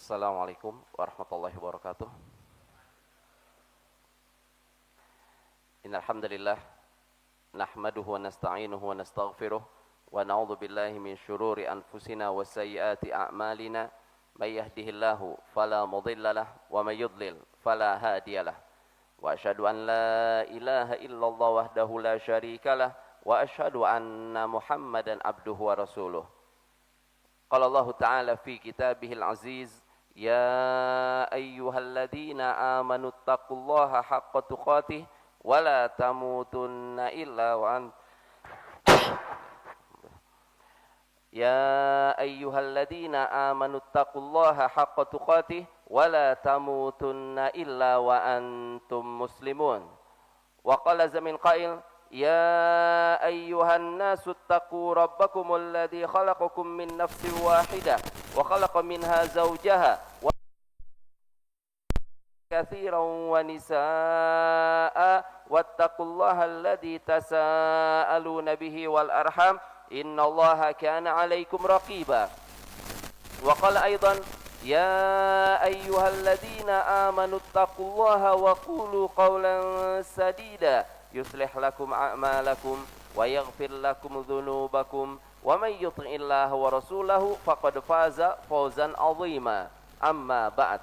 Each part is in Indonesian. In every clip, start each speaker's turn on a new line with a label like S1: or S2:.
S1: Assalamualaikum warahmatullahi wabarakatuh. Innal hamdalillah nahmaduhu wa nasta'inuhu wa nastaghfiruh wa na'udzu billahi min syururi anfusina wa sayyiati a'malina. May yahdihillahu fala mudhillalah wa may yudlil fala hadiyalah. Wa asyhadu an la ilaha illallah wahdahu la syarikalah wa asyhadu anna Muhammadan abduhu wa rasuluh. Qala Allah Ta'ala fi kitabihil aziz, ya ayyuhalladzina amanu taqullaha haqqa tuqatih wa la tamutunna illa wa antum Ya ayyuhalladzina amanu taqullaha haqqa tuqatih wa la tamutunna illa wa antum muslimun. Wa qala zamin qail, ya ayyuhan nasu taqu rabbakumul ladzi khalaqakum min nafsin wahidah wa khalaqa minha zawjaha wa katsiran wa nisaa wattaqullaha alladzi tasaaluna bihi wal arham innallaha kana 'alaikum raqiba. Wa qala aidan, ya ayyuhalladzina amanu taqullaha wa qulu qawlan sadida yuslih lakum a'malakum wa yaghfir lakum dhunubakum wa may yuti'illaha wa rasulahu faqad faza fawzan 'azima. Amma ba'd.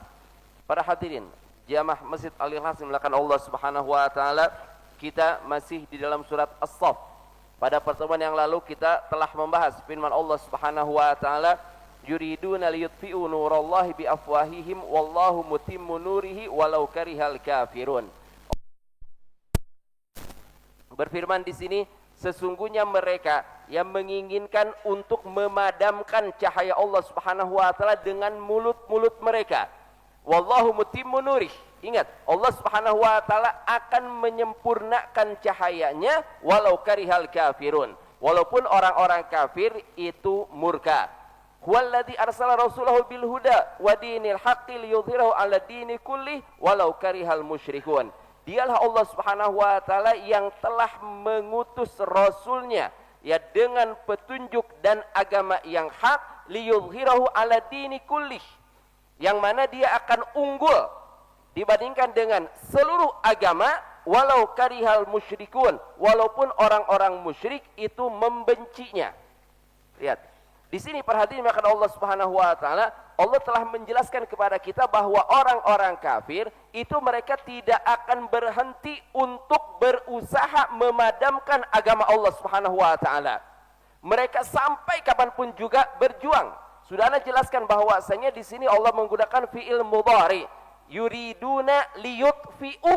S1: Para hadirin jamaah Masjid Al-Ikhlas dimuliakan Allah Subhanahu wa taala, kita masih di dalam surat As-Saff. Pada pertemuan yang lalu kita telah membahas firman Allah Subhanahu wa taala, yuriduna liyutfi'u nurallahi bi afwahihim wallahu mutimmu nurihi walau karihal kafirun. Berfirman di sini, sesungguhnya mereka yang menginginkan untuk memadamkan cahaya Allah Subhanahu wa taala dengan mulut-mulut mereka. Wallahu mutimmu nurih. Ingat, Allah Subhanahu wa taala akan menyempurnakan cahayanya walau karihal kafirun. Walaupun orang-orang kafir itu murka. Huwallazi arsala rasulahu bil huda wa dinil haqqi liyudhhirahu 'ala dini kulli walau karihal musyrikun. Dialah Allah Subhanahu wa taala yang telah mengutus rasulnya ya dengan petunjuk dan agama yang hak, liyudhhirahu 'ala dini kulli, yang mana dia akan unggul dibandingkan dengan seluruh agama, walau karihal musyrikun, walaupun orang-orang musyrik itu membencinya. Lihat, di sini perhatian maka Allah Subhanahu wa taala, Allah telah menjelaskan kepada kita bahwa orang-orang kafir itu mereka tidak akan berhenti untuk berusaha memadamkan agama Allah Subhanahu wa taala. Mereka sampai kapanpun juga berjuang. Sudah Anda jelaskan bahwasanya di sini Allah menggunakan fiil mudhari. Yuriduna liyutfi'u,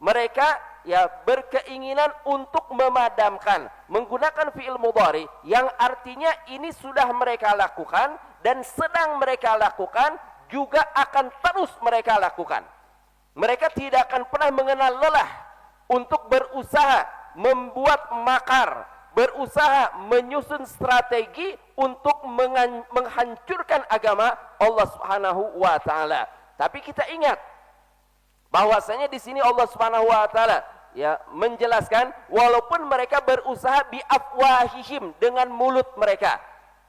S1: mereka ya berkeinginan untuk memadamkan, menggunakan fi'il mudhari yang artinya ini sudah mereka lakukan dan sedang mereka lakukan, juga akan terus mereka lakukan. Mereka tidak akan pernah mengenal lelah untuk berusaha membuat makar, berusaha menyusun strategi untuk menghancurkan agama Allah Subhanahu wa taala. Tapi kita ingat bahwasanya di sini Allah Subhanahu wa taala ya menjelaskan, walaupun mereka berusaha bi afwahihim, dengan mulut mereka.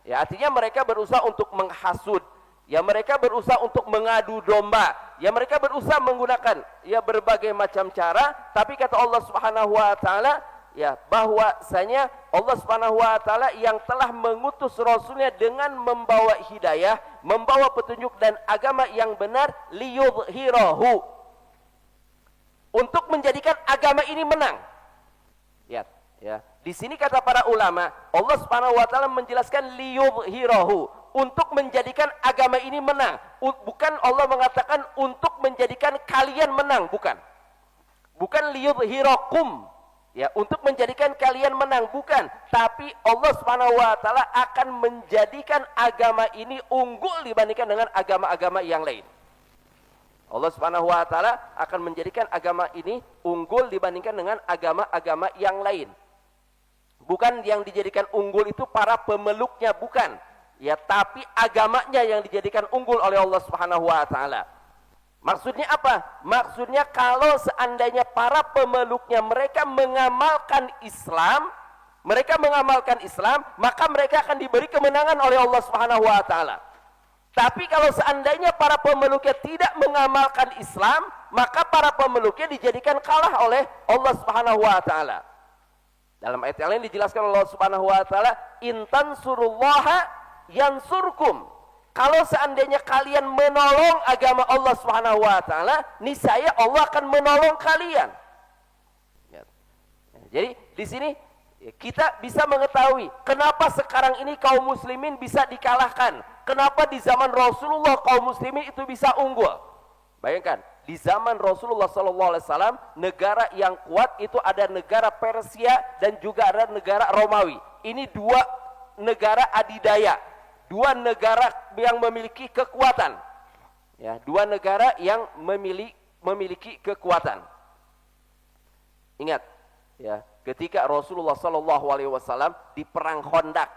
S1: Ya artinya mereka berusaha untuk menghasut, ya mereka berusaha untuk mengadu domba, ya mereka berusaha menggunakan ya berbagai macam cara, tapi kata Allah Subhanahu wa taala ya bahwasanya Allah Subhanahu wa taala yang telah mengutus rasulnya dengan membawa hidayah, membawa petunjuk dan agama yang benar, liyudhhirahu, untuk menjadikan agama ini menang. Lihat ya. Di sini kata para ulama, Allah Subhanahu wa taala menjelaskan liyudhhirahu, untuk menjadikan agama ini menang. Bukan Allah mengatakan untuk menjadikan kalian menang, bukan. Bukan liyudhhirakum, ya, untuk menjadikan kalian menang, bukan. Tapi Allah Subhanahu wa taala akan menjadikan agama ini unggul dibandingkan dengan agama-agama yang lain. Allah Subhanahu wa taala akan menjadikan agama ini unggul dibandingkan dengan agama-agama yang lain. Bukan yang dijadikan unggul itu para pemeluknya, bukan. Ya, tapi agamanya yang dijadikan unggul oleh Allah Subhanahu wa taala. Maksudnya apa? Maksudnya kalau seandainya para pemeluknya mereka mengamalkan Islam, maka mereka akan diberi kemenangan oleh Allah Subhanahu wa taala. Tapi kalau seandainya para pemeluknya tidak mengamalkan Islam, maka para pemeluknya dijadikan kalah oleh Allah Subhanahu wa taala. Dalam ayat yang lain dijelaskan oleh Allah Subhanahu wa taala, "Intan surullaha yansurkum." Kalau seandainya kalian menolong agama Allah Subhanahu wa taala, niscaya Allah akan menolong kalian. Jadi di sini kita bisa mengetahui kenapa sekarang ini kaum muslimin bisa dikalahkan. Kenapa di zaman Rasulullah kaum muslimin itu bisa unggul. Bayangkan, di zaman Rasulullah SAW, negara yang kuat itu ada negara Persia dan juga ada negara Romawi. Ini dua negara adidaya, dua negara yang memiliki kekuatan. Ya, dua negara yang memiliki kekuatan. Ingat, ya, ketika Rasulullah SAW di perang Khandaq,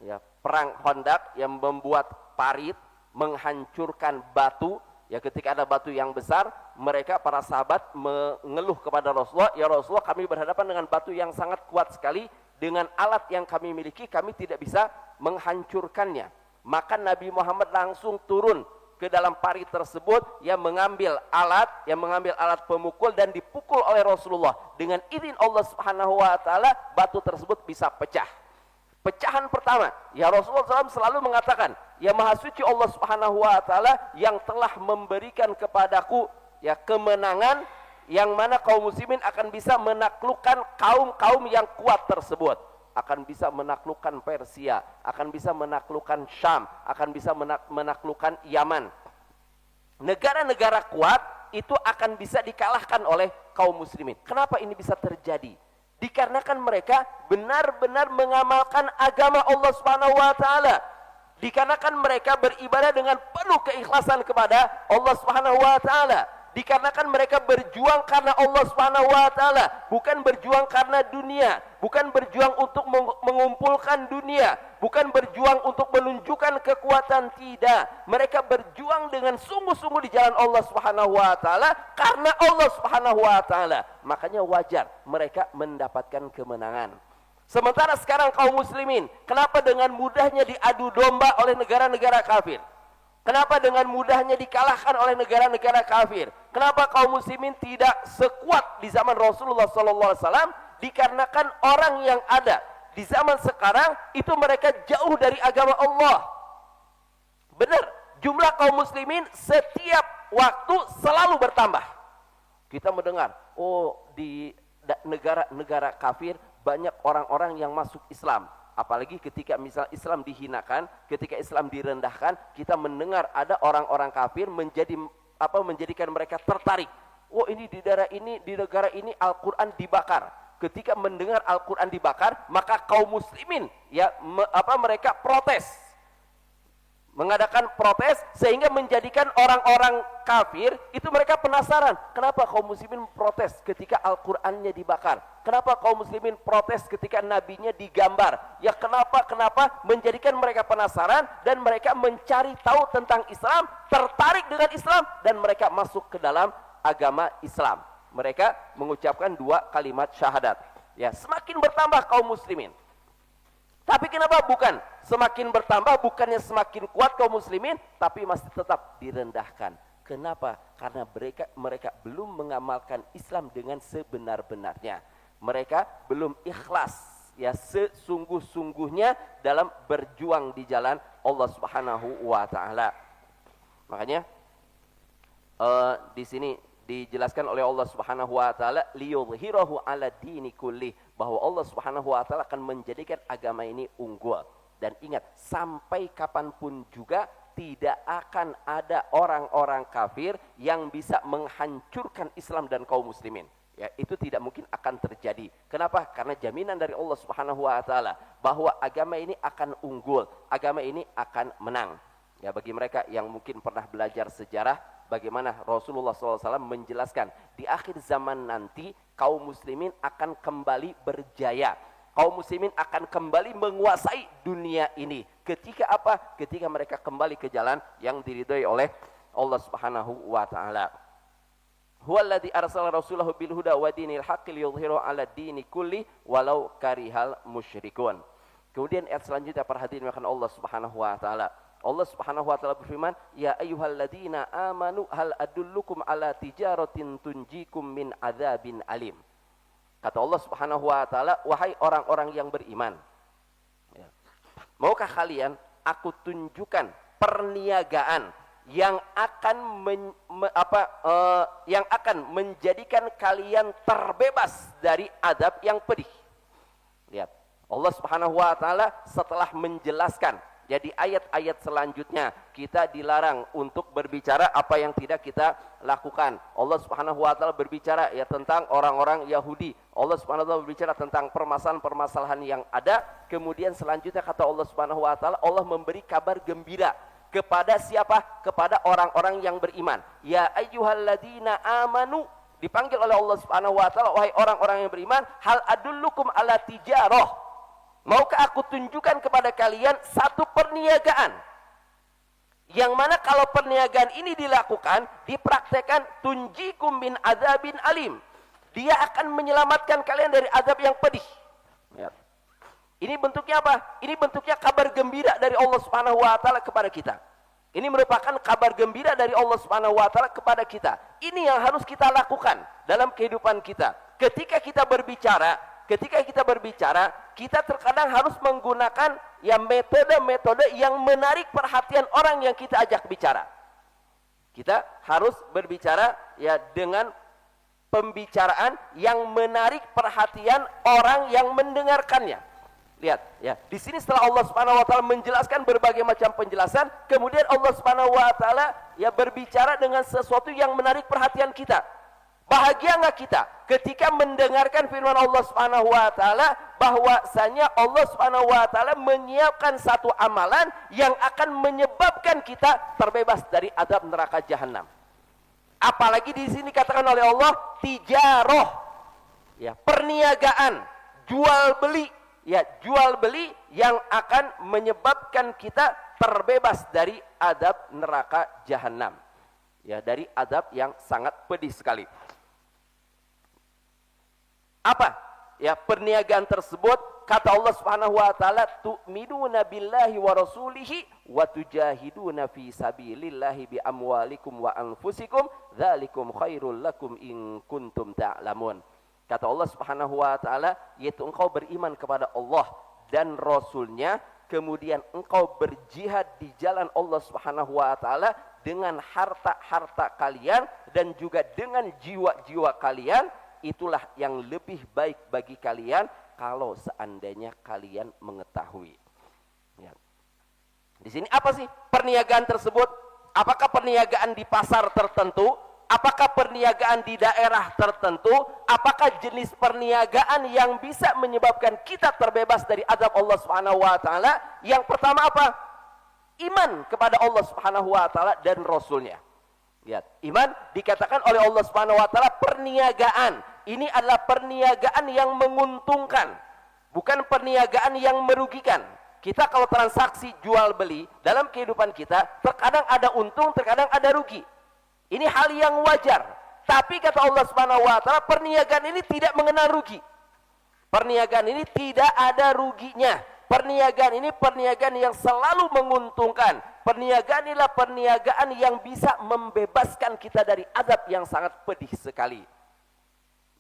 S1: ya, perang Khandaq yang membuat parit, menghancurkan batu, ya, ketika ada batu yang besar, mereka para sahabat mengeluh kepada Rasulullah, "Ya Rasulullah, kami berhadapan dengan batu yang sangat kuat sekali, dengan alat yang kami miliki kami tidak bisa menghancurkannya." Maka Nabi Muhammad langsung turun ke dalam parit tersebut, yang mengambil alat pemukul dan dipukul oleh Rasulullah. Dengan izin Allah Subhanahu wa taala, batu tersebut bisa pecah. Pecahan pertama, ya Rasulullah SAW selalu mengatakan, "Ya Maha Suci Allah Subhanahu wa taala yang telah memberikan kepadaku ya kemenangan, yang mana kaum muslimin akan bisa menaklukkan kaum-kaum yang kuat tersebut." Akan bisa menaklukkan Persia, akan bisa menaklukkan Syam, akan bisa menaklukkan Yaman. Negara-negara kuat itu akan bisa dikalahkan oleh kaum muslimin. Kenapa ini bisa terjadi? Dikarenakan mereka benar-benar mengamalkan agama Allah Subhanahu wa taala. Dikarenakan mereka beribadah dengan penuh keikhlasan kepada Allah Subhanahu wa taala. Dikarenakan mereka berjuang karena Allah Subhanahu wa taala, bukan berjuang karena dunia, bukan berjuang untuk mengumpulkan dunia, bukan berjuang untuk menunjukkan kekuatan, tidak. Mereka berjuang dengan sungguh-sungguh di jalan Allah Subhanahu wa taala karena Allah Subhanahu wa taala. Makanya wajar mereka mendapatkan kemenangan. Sementara sekarang kaum muslimin, kenapa dengan mudahnya diadu domba oleh negara-negara kafir? Kenapa dengan mudahnya dikalahkan oleh negara-negara kafir? Kenapa kaum muslimin tidak sekuat di zaman Rasulullah SAW? Dikarenakan orang yang ada di zaman sekarang itu mereka jauh dari agama Allah. Benar, jumlah kaum muslimin setiap waktu selalu bertambah. Kita mendengar, oh di negara-negara kafir banyak orang-orang yang masuk Islam. Apalagi ketika misal Islam dihinakan, ketika Islam direndahkan, kita mendengar ada orang-orang kafir menjadikan mereka tertarik. Oh, ini di daerah ini, di negara ini Al-Quran dibakar. Ketika mendengar Al-Quran dibakar, maka kaum muslimin mereka protes. Mengadakan protes sehingga menjadikan orang-orang kafir itu mereka penasaran, kenapa kaum muslimin protes ketika Al-Qur'annya dibakar? Kenapa kaum muslimin protes ketika nabinya digambar? Ya kenapa menjadikan mereka penasaran dan mereka mencari tahu tentang Islam, tertarik dengan Islam dan mereka masuk ke dalam agama Islam. Mereka mengucapkan 2 kalimat syahadat. Ya, semakin bertambah kaum muslimin. Tapi kenapa bukan semakin bertambah, bukannya semakin kuat kaum muslimin, tapi masih tetap direndahkan. Kenapa? Karena mereka belum mengamalkan Islam dengan sebenar-benarnya. Mereka belum ikhlas, ya, sesungguh-sungguhnya dalam berjuang di jalan Allah Subhanahu wa taala. Makanya di sini dijelaskan oleh Allah Subhanahu wa taala, liyudhhirahu 'ala dini kulli, bahwa Allah Subhanahu wa taala akan menjadikan agama ini unggul. Dan ingat, sampai kapanpun juga tidak akan ada orang-orang kafir yang bisa menghancurkan Islam dan kaum muslimin. Ya, itu tidak mungkin akan terjadi. Kenapa? Karena jaminan dari Allah Subhanahu wa taala bahwa agama ini akan unggul, agama ini akan menang. Ya, bagi mereka yang mungkin pernah belajar sejarah, bagaimana Rasulullah SAW menjelaskan di akhir zaman nanti kaum muslimin akan kembali berjaya. Kaum muslimin akan kembali menguasai dunia ini. Ketika apa? Ketika mereka kembali ke jalan yang diridhoi oleh Allah Subhanahu wa taala. Huwallazi arsala rasulahu bil huda wa dinil haqqi liyudhhirahu 'ala dini kulli walau karihal musyrikun. Kemudian ayat selanjutnya, para hadirin yang Allah Subhanahu wa taala, Allah Subhanahu wa taala berfirman, "Ya ayyuhalladzina amanu hal adullukum ala tijaratin tunjikum min adzabin alim." Kata Allah Subhanahu wa taala, "Wahai orang-orang yang beriman, ya, maukah kalian aku tunjukkan perniagaan yang akan yang akan menjadikan kalian terbebas dari azab yang pedih." Lihat, Allah Subhanahu wa taala setelah menjelaskan, jadi ayat-ayat selanjutnya kita dilarang untuk berbicara apa yang tidak kita lakukan. Allah Subhanahu wa taala berbicara ya tentang orang-orang Yahudi. Allah Subhanahu wa taala berbicara tentang permasalahan-permasalahan yang ada. Kemudian selanjutnya kata Allah Subhanahu wa taala, Allah memberi kabar gembira kepada siapa? Kepada orang-orang yang beriman. Ya ayyuhalladzina amanu, dipanggil oleh Allah Subhanahu wa taala, wahai orang-orang yang beriman, hal adullukum ala tijarah, maukah aku tunjukkan kepada kalian satu perniagaan yang mana kalau perniagaan ini dilakukan, dipraktekkan, tunjikum min adzabin alim, dia akan menyelamatkan kalian dari azab yang pedih. Ya. Ini bentuknya apa? Ini bentuknya kabar gembira dari Allah Subhanahu wa taala kepada kita. Ini merupakan kabar gembira dari Allah Subhanahu wa taala kepada kita. Ini yang harus kita lakukan dalam kehidupan kita. Ketika kita berbicara, kita terkadang harus menggunakan ya metode-metode yang menarik perhatian orang yang kita ajak bicara. Kita harus berbicara ya dengan pembicaraan yang menarik perhatian orang yang mendengarkannya. Lihat, ya. Di sini setelah Allah Subhanahu wa taala menjelaskan berbagai macam penjelasan, kemudian Allah Subhanahu wa taala ya berbicara dengan sesuatu yang menarik perhatian kita. Bahagia enggak kita ketika mendengarkan firman Allah Subhanahu wa taala bahwasanya Allah Subhanahu wa taala menyiapkan satu amalan yang akan menyebabkan kita terbebas dari azab neraka jahanam. Apalagi di sini katakan oleh Allah tijarah. Ya, perniagaan, jual beli. Ya, jual beli yang akan menyebabkan kita terbebas dari azab neraka jahanam. Ya, dari azab yang sangat pedih sekali. Apa? Ya, perniagaan tersebut kata Allah Subhanahu wa taala, tu'minuna billahi wa rasulihi wa tujahiduna fi sabilillahi bi amwalikum wa anfusikum dzalikum khairul lakum in kuntum ta'lamun. Kata Allah Subhanahu wa taala, yaitu engkau beriman kepada Allah dan Rasulnya, kemudian engkau berjihad di jalan Allah Subhanahu wa taala dengan harta-harta kalian dan juga dengan jiwa-jiwa kalian, itulah yang lebih baik bagi kalian kalau seandainya kalian mengetahui. Ya. Di sini apa sih perniagaan tersebut? Apakah perniagaan di pasar tertentu? Apakah perniagaan di daerah tertentu? Apakah jenis perniagaan yang bisa menyebabkan kita terbebas dari azab Allah Subhanahu wa taala? Yang pertama apa? Iman kepada Allah Subhanahu wa taala dan Rasulnya. Lihat, iman dikatakan oleh Allah Subhanahu wa taala perniagaan. Ini adalah perniagaan yang menguntungkan, bukan perniagaan yang merugikan. Kita kalau transaksi jual beli dalam kehidupan kita, terkadang ada untung, terkadang ada rugi. Ini hal yang wajar. Tapi kata Allah Subhanahu wa taala, perniagaan ini tidak mengenal rugi. Perniagaan ini tidak ada ruginya. Perniagaan ini perniagaan yang selalu menguntungkan. Perniagaan inilah perniagaan yang bisa membebaskan kita dari azab yang sangat pedih sekali.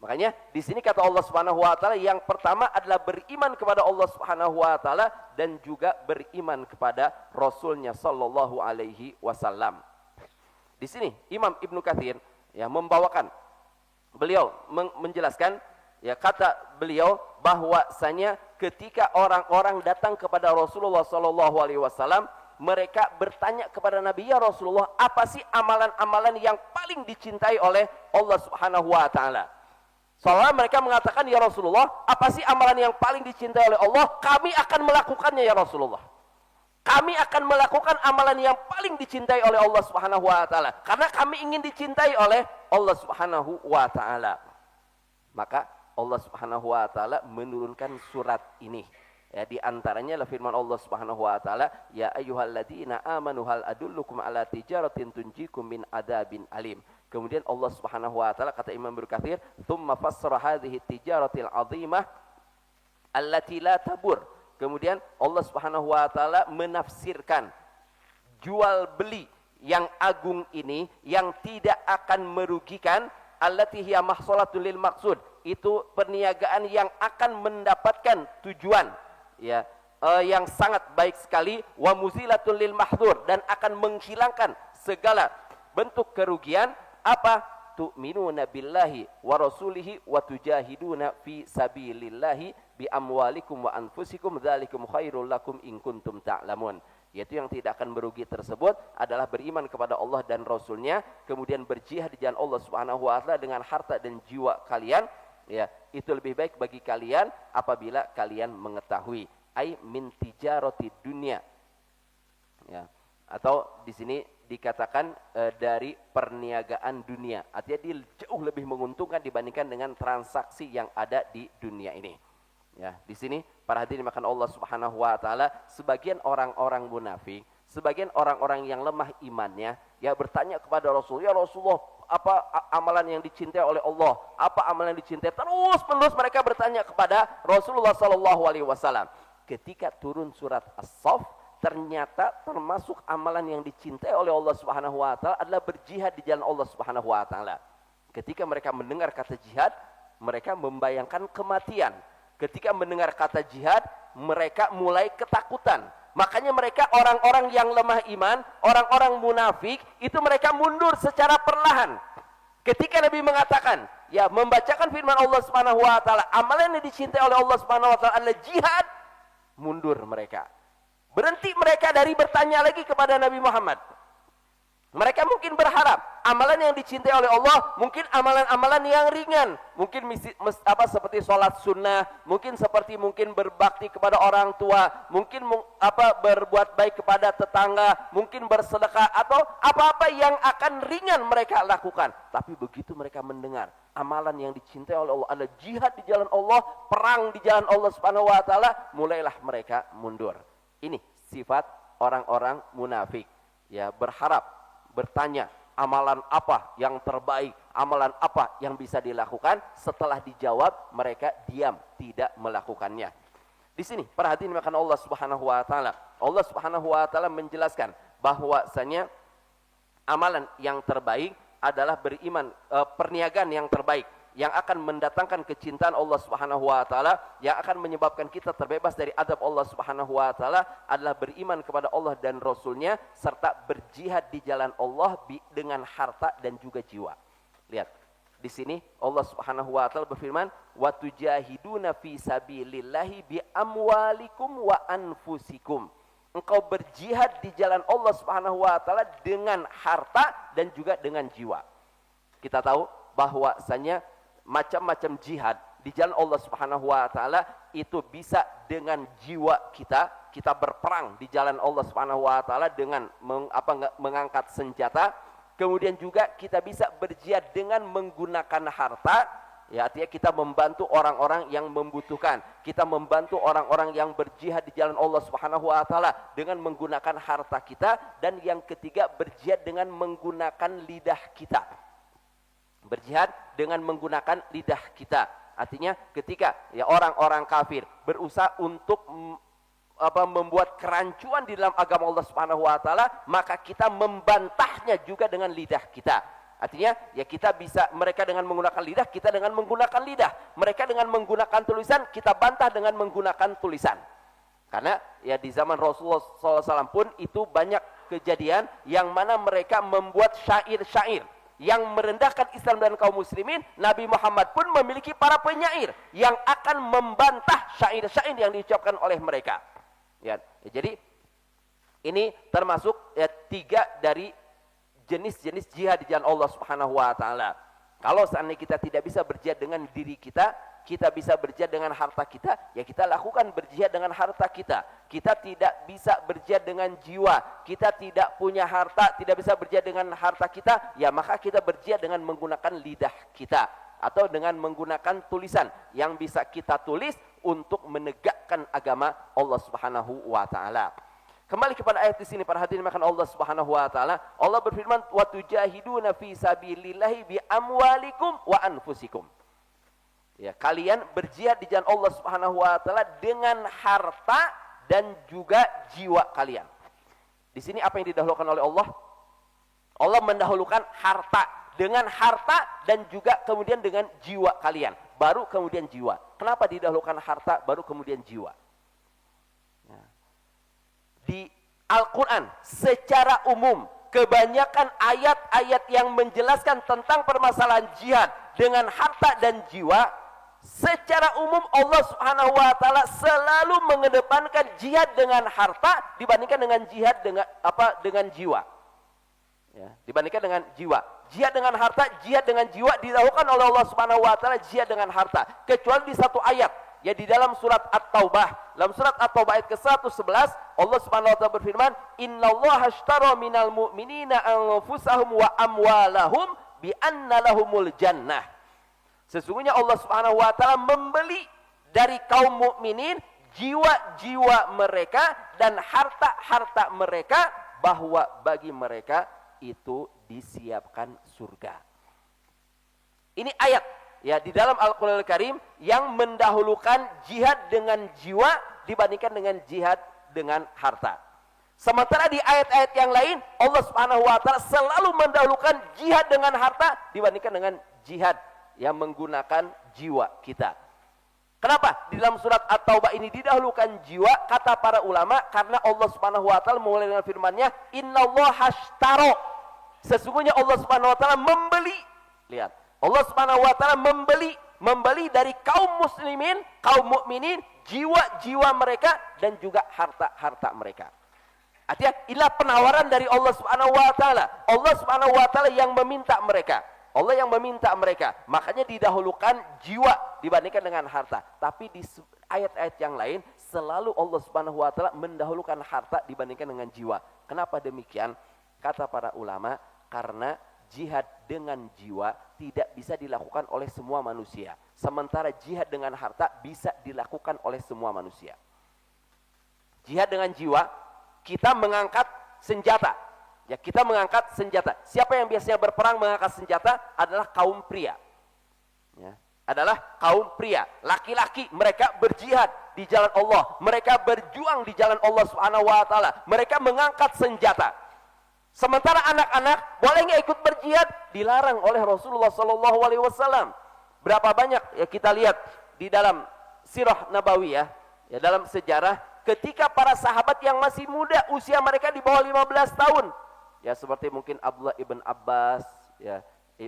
S1: Makanya di sini kata Allah Subhanahu wa taala, yang pertama adalah beriman kepada Allah Subhanahu wa taala dan juga beriman kepada Rasulnya sallallahu alaihi wasallam. Di sini Imam Ibnu Katsir ya membawakan, beliau menjelaskan ya, kata beliau bahwasanya ketika orang-orang datang kepada Rasulullah sallallahu alaihi wasallam, mereka bertanya kepada Nabi, ya Rasulullah, apa sih amalan-amalan yang paling dicintai oleh Allah Subhanahu wa taala? Soalnya mereka mengatakan, ya Rasulullah, apa sih amalan yang paling dicintai oleh Allah? Kami akan melakukannya ya Rasulullah. Kami akan melakukan amalan yang paling dicintai oleh Allah Subhanahu wa taala karena kami ingin dicintai oleh Allah Subhanahu wa taala. Maka Allah Subhanahu wa taala menurunkan surat ini. Ya, di antaranya adalah firman Allah Subhanahu wa taala, ya ayyuhalladzina amanu hal adullukum ala tijaratin tunjikum min adzabin alim. Kemudian Allah Subhanahu wa taala, kata Imam Ibnu Katsir, tsumma fassara hadhihi tijaratil azimah allati la tabur. Kemudian Allah Subhanahu wa taala menafsirkan jual beli yang agung ini, yang tidak akan merugikan, allati hiya mahsalatul lil maqsud, itu perniagaan yang akan mendapatkan tujuan, ya, yang sangat baik sekali, wa muzilatul lil mahdzur, dan akan menghilangkan segala bentuk kerugian. Apa? Tu'minuna billahi wa rasulihi wa tujahiduna fi sabilillahi bi amwalikum wa anfusikum dzalikum khairul lakum in kuntum ta'lamun. Yaitu yang tidak akan merugi tersebut adalah beriman kepada Allah dan Rasulnya, kemudian berjihad di jalan Allah Subhanahu wa taala dengan harta dan jiwa kalian, ya, itu lebih baik bagi kalian apabila kalian mengetahui. Ai min tijarati dunia, ya, atau di sini dikatakan dari perniagaan dunia, artinya dia jauh lebih menguntungkan dibandingkan dengan transaksi yang ada di dunia ini. Ya, di sini para hadirin makan Allah Subhanahu wa taala, sebagian orang-orang munafik, sebagian orang-orang yang lemah imannya, ya, bertanya kepada Rasul, ya Rasulullah, apa amalan yang dicintai oleh Allah? Apa amalan yang dicintai? Terus-menerus mereka bertanya kepada Rasulullah sallallahu alaihi wasallam. Ketika turun surat As-Saff, ternyata termasuk amalan yang dicintai oleh Allah Subhanahu wa taala adalah berjihad di jalan Allah Subhanahu wa taala. Ketika mereka mendengar kata jihad, mereka membayangkan kematian. Ketika mendengar kata jihad, mereka mulai ketakutan. Makanya mereka orang-orang yang lemah iman, orang-orang munafik, itu mereka mundur secara perlahan. Ketika Nabi mengatakan, ya, membacakan firman Allah Subhanahu wa taala, amalan yang dicintai oleh Allah Subhanahu wa taala adalah jihad, mundur mereka. Berhenti mereka dari bertanya lagi kepada Nabi Muhammad. Mereka mungkin berharap amalan yang dicintai oleh Allah mungkin amalan-amalan yang ringan, mungkin seperti sholat sunnah, mungkin berbakti kepada orang tua, mungkin berbuat baik kepada tetangga, mungkin bersedekah, atau apa-apa yang akan ringan mereka lakukan. Tapi begitu mereka mendengar amalan yang dicintai oleh Allah adalah jihad di jalan Allah, perang di jalan Allah Subhanahu wa taala, mulailah mereka mundur. Ini sifat orang-orang munafik, ya, berharap, bertanya amalan apa yang terbaik, amalan apa yang bisa dilakukan. Setelah dijawab, mereka diam, tidak melakukannya. Di sini para hadirin makan Allah Subhanahu wa taala, Allah Subhanahu wa taala menjelaskan bahwasanya amalan yang terbaik adalah beriman, perniagaan yang terbaik yang akan mendatangkan kecintaan Allah Subhanahu wa taala, yang akan menyebabkan kita terbebas dari azab Allah Subhanahu wa taala, adalah beriman kepada Allah dan Rasulnya, serta berjihad di jalan Allah dengan harta dan juga jiwa. Lihat, di sini Allah Subhanahu wa taala berfirman, wa tujahiduna fi sabilillahi bi amwalikum wa anfusikum. Engkau berjihad di jalan Allah Subhanahu wa taala dengan harta dan juga dengan jiwa. Kita tahu bahwasanya macam-macam jihad di jalan Allah Subhanahu wa taala itu bisa dengan jiwa kita berperang di jalan Allah Subhanahu wa taala dengan mengangkat senjata. Kemudian juga kita bisa berjihad dengan menggunakan harta, ya, artinya kita membantu orang-orang yang membutuhkan, kita membantu orang-orang yang berjihad di jalan Allah Subhanahu wa taala dengan menggunakan harta kita. Dan yang ketiga, berjihad dengan menggunakan lidah kita. Berjihad dengan menggunakan lidah kita, artinya ketika, ya, orang-orang kafir berusaha untuk membuat kerancuan di dalam agama Allah Subhanahu wa taala, maka kita membantahnya juga dengan lidah kita. Artinya, ya, kita bisa, mereka dengan menggunakan lidah, kita dengan menggunakan lidah. Mereka dengan menggunakan tulisan, kita bantah dengan menggunakan tulisan. Karena, ya, di zaman Rasulullah SAW pun itu banyak kejadian yang mana mereka membuat syair-syair yang merendahkan Islam dan kaum muslimin. Nabi Muhammad pun memiliki para penyair yang akan membantah syair-syair yang diucapkan oleh mereka. Ya, jadi ini termasuk, ya, 3 dari jenis-jenis jihad di jalan Allah Subhanahu wa taala. Kalau seandainya kita tidak bisa berjihad dengan diri kita, kita bisa berjihad dengan harta kita, ya kita lakukan berjihad dengan harta kita. Kita tidak bisa berjihad dengan jiwa, kita tidak punya harta, tidak bisa berjihad dengan harta kita, ya maka kita berjihad dengan menggunakan lidah kita, atau dengan menggunakan tulisan yang bisa kita tulis untuk menegakkan agama Allah Subhanahu wa taala. Kembali kepada ayat di sini, para hadirin makan Allah Subhanahu wa taala, Allah berfirman, wa tujahiduna fi sabilillahi bi amwalikum wa anfusikum. Ya, kalian berjihad di jalan Allah Subhanahu wa taala dengan harta dan juga jiwa kalian. Di sini apa yang didahulukan oleh Allah? Allah mendahulukan harta. Dengan harta dan juga kemudian dengan jiwa kalian. Baru kemudian jiwa. Kenapa didahulukan harta baru kemudian jiwa? Ya. Di Al-Quran secara umum, kebanyakan ayat-ayat yang menjelaskan tentang permasalahan jihad dengan harta dan jiwa, secara umum Allah Subhanahu wa taala selalu mengedepankan jihad dengan harta dibandingkan dengan jihad dengan jiwa. Ya, dibandingkan dengan jiwa. Jihad dengan harta, jihad dengan jiwa didahulukan oleh Allah Subhanahu wa taala jihad dengan harta. Kecuali di satu ayat, ya di dalam surat At-Taubah. Dalam surat At-Taubah ayat ke-111, Allah Subhanahu wa taala berfirman, "Innallaha ashtara minal mu'minina anfusahum wa amwalahum bi anna lahumul jannah." Sesungguhnya Allah Subhanahu wa taala membeli dari kaum mukminin jiwa-jiwa mereka dan harta-harta mereka, bahwa bagi mereka itu disiapkan surga. Ini ayat ya di dalam Al-Qur'anul Karim yang mendahulukan jihad dengan jiwa dibandingkan dengan jihad dengan harta. Sementara di ayat-ayat yang lain Allah Subhanahu wa taala selalu mendahulukan jihad dengan harta dibandingkan dengan jihad yang menggunakan jiwa kita. Kenapa? Di dalam surat At-Taubah ini didahulukan jiwa, kata para ulama, karena Allah Subhanahu wa taala mulai dengan firman-Nya, "Innallaha ashtara." Sesungguhnya Allah Subhanahu wa taala membeli. Lihat, Allah Subhanahu wa taala membeli dari kaum muslimin, kaum mukminin, jiwa-jiwa mereka dan juga harta-harta mereka. Artinya inilah penawaran dari Allah Subhanahu wa taala. Allah Subhanahu wa taala yang meminta mereka. Allah yang meminta mereka. Makanya didahulukan jiwa dibandingkan dengan harta. Tapi di ayat-ayat yang lain selalu Allah Subhanahu wa taala mendahulukan harta dibandingkan dengan jiwa. Kenapa demikian? Kata para ulama, karena jihad dengan jiwa tidak bisa dilakukan oleh semua manusia. Sementara jihad dengan harta bisa dilakukan oleh semua manusia. Jihad dengan jiwa, kita mengangkat senjata. Ya, kita mengangkat senjata. Siapa yang biasanya berperang mengangkat senjata adalah kaum pria. Ya, adalah kaum pria. Laki-laki, mereka berjihad di jalan Allah. Mereka berjuang di jalan Allah Subhanahu wa taala. Mereka mengangkat senjata. Sementara anak-anak boleh nggak ikut berjihad? Dilarang oleh Rasulullah Sallallahu Alaihi Wasallam. Berapa banyak ya kita lihat di dalam sirah Nabawiyah, ya dalam sejarah, ketika para sahabat yang masih muda, usia mereka di bawah 15 tahun, ya seperti mungkin Abdullah ibn Abbas, ya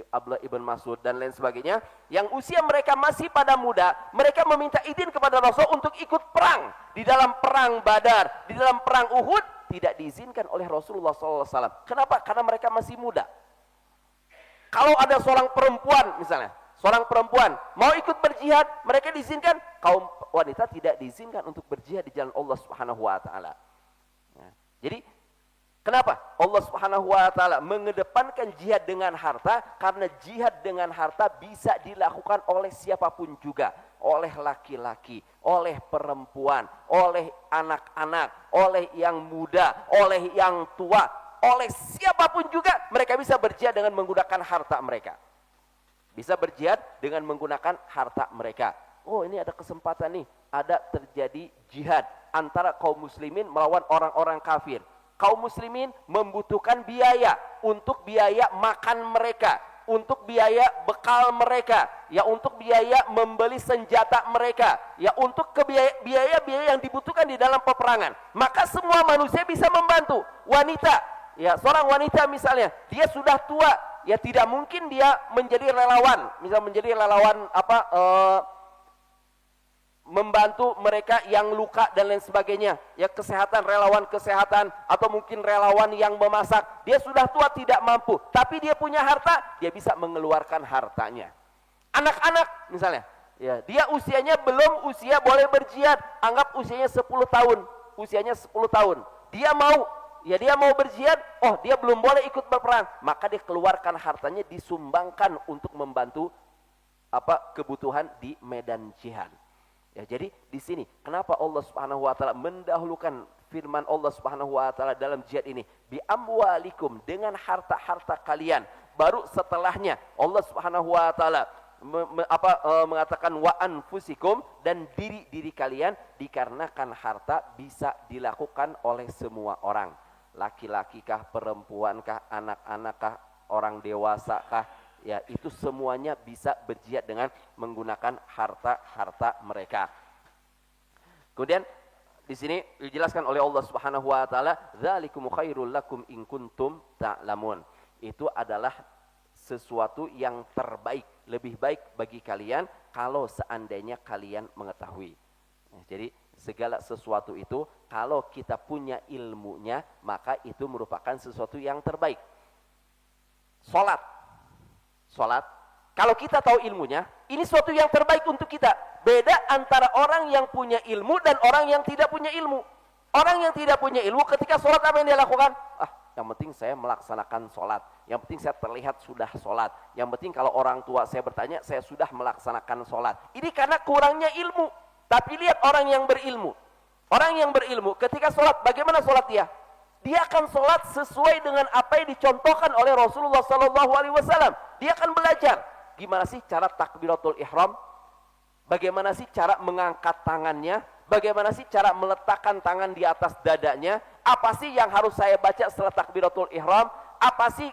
S1: Abdullah ibn Mas'ud dan lain sebagainya, yang usia mereka masih pada muda, mereka meminta izin kepada Rasul untuk ikut perang. Di dalam perang Badar, di dalam perang Uhud, tidak diizinkan oleh Rasulullah SAW. Kenapa? Karena mereka masih muda. Kalau ada seorang perempuan misalnya, seorang perempuan mau ikut berjihad, mereka diizinkan. Kaum wanita tidak diizinkan untuk berjihad di jalan Allah Subhanahu wa taala. Ya. Jadi kenapa Allah Subhanahu wa taala mengedepankan jihad dengan harta? Karena jihad dengan harta bisa dilakukan oleh siapapun juga, oleh laki-laki, oleh perempuan, oleh anak-anak, oleh yang muda, oleh yang tua, oleh siapapun juga mereka bisa berjihad dengan menggunakan harta mereka. Bisa berjihad dengan menggunakan harta mereka. Oh, ini ada kesempatan nih, ada terjadi jihad antara kaum muslimin melawan orang-orang kafir. Kaum muslimin membutuhkan biaya untuk biaya makan mereka, untuk biaya bekal mereka, ya untuk biaya membeli senjata mereka, ya untuk biaya-biaya yang dibutuhkan di dalam peperangan. Maka semua manusia bisa membantu. Wanita, ya seorang wanita misalnya, dia sudah tua, ya tidak mungkin dia menjadi relawan, misal menjadi relawan membantu mereka yang luka dan lain sebagainya, ya kesehatan, relawan kesehatan, atau mungkin relawan yang memasak. Dia sudah tua tidak mampu, tapi dia punya harta, dia bisa mengeluarkan hartanya. Anak-anak misalnya, ya dia usianya belum usia boleh berjihad, anggap usianya 10 tahun, usianya 10 tahun, dia mau berjihad, oh dia belum boleh ikut berperang, maka dia keluarkan hartanya, disumbangkan untuk membantu kebutuhan di medan jihad. Ya, jadi di sini kenapa Allah Subhanahu wa taala mendahulukan firman Allah Subhanahu wa taala dalam jihad ini, bi amwalikum, dengan harta-harta kalian. Baru setelahnya Allah Subhanahu wa taala mengatakan wa anfusikum, dan diri-diri kalian, dikarenakan harta bisa dilakukan oleh semua orang. laki-laki kah, perempuan kah, anak-anak kah, orang dewasa kah, ya itu semuanya bisa berjihad dengan menggunakan harta-harta mereka. Kemudian di sini dijelaskan oleh Allah Subhanahu wa taala, "Dzalikum khairul lakum in kuntum ta'lamun." Itu adalah sesuatu yang terbaik, lebih baik bagi kalian kalau seandainya kalian mengetahui. Jadi segala sesuatu itu kalau kita punya ilmunya, maka itu merupakan sesuatu yang terbaik. Salat, kalau kita tahu ilmunya, ini sesuatu yang terbaik untuk kita. Beda antara orang yang punya ilmu dan orang yang tidak punya ilmu. Orang yang tidak punya ilmu ketika sholat apa yang dia lakukan? Yang penting saya melaksanakan sholat. Yang penting saya terlihat sudah sholat. Yang penting kalau orang tua saya bertanya, saya sudah melaksanakan sholat. Ini karena kurangnya ilmu. Tapi lihat orang yang berilmu. Orang yang berilmu ketika sholat, bagaimana sholat dia? Dia akan sholat sesuai dengan apa yang dicontohkan oleh Rasulullah SAW. Dia akan belajar gimana sih cara takbiratul ihram, bagaimana sih cara mengangkat tangannya, bagaimana sih cara meletakkan tangan di atas dadanya, apa sih yang harus saya baca setelah takbiratul ihram, apa sih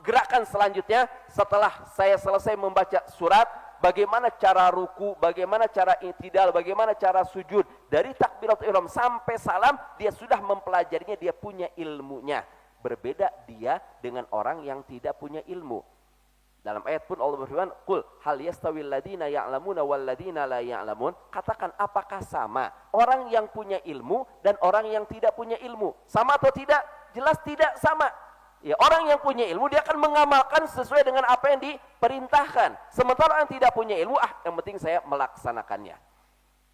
S1: gerakan selanjutnya setelah saya selesai membaca surat, bagaimana cara ruku, bagaimana cara i'tidal, bagaimana cara sujud. Dari takbiratul ihram sampai salam, dia sudah mempelajarinya, dia punya ilmunya. Berbeda dia dengan orang yang tidak punya ilmu. Dalam ayat pun Allah berfirman, "Qul hal yastawil ladina ya'lamuna wal ladina la ya'lamun?" Katakan, apakah sama orang yang punya ilmu dan orang yang tidak punya ilmu? Sama atau tidak? Jelas tidak sama. Ya, orang yang punya ilmu dia akan mengamalkan sesuai dengan apa yang diperintahkan. Sementara orang yang tidak punya ilmu, yang penting saya melaksanakannya.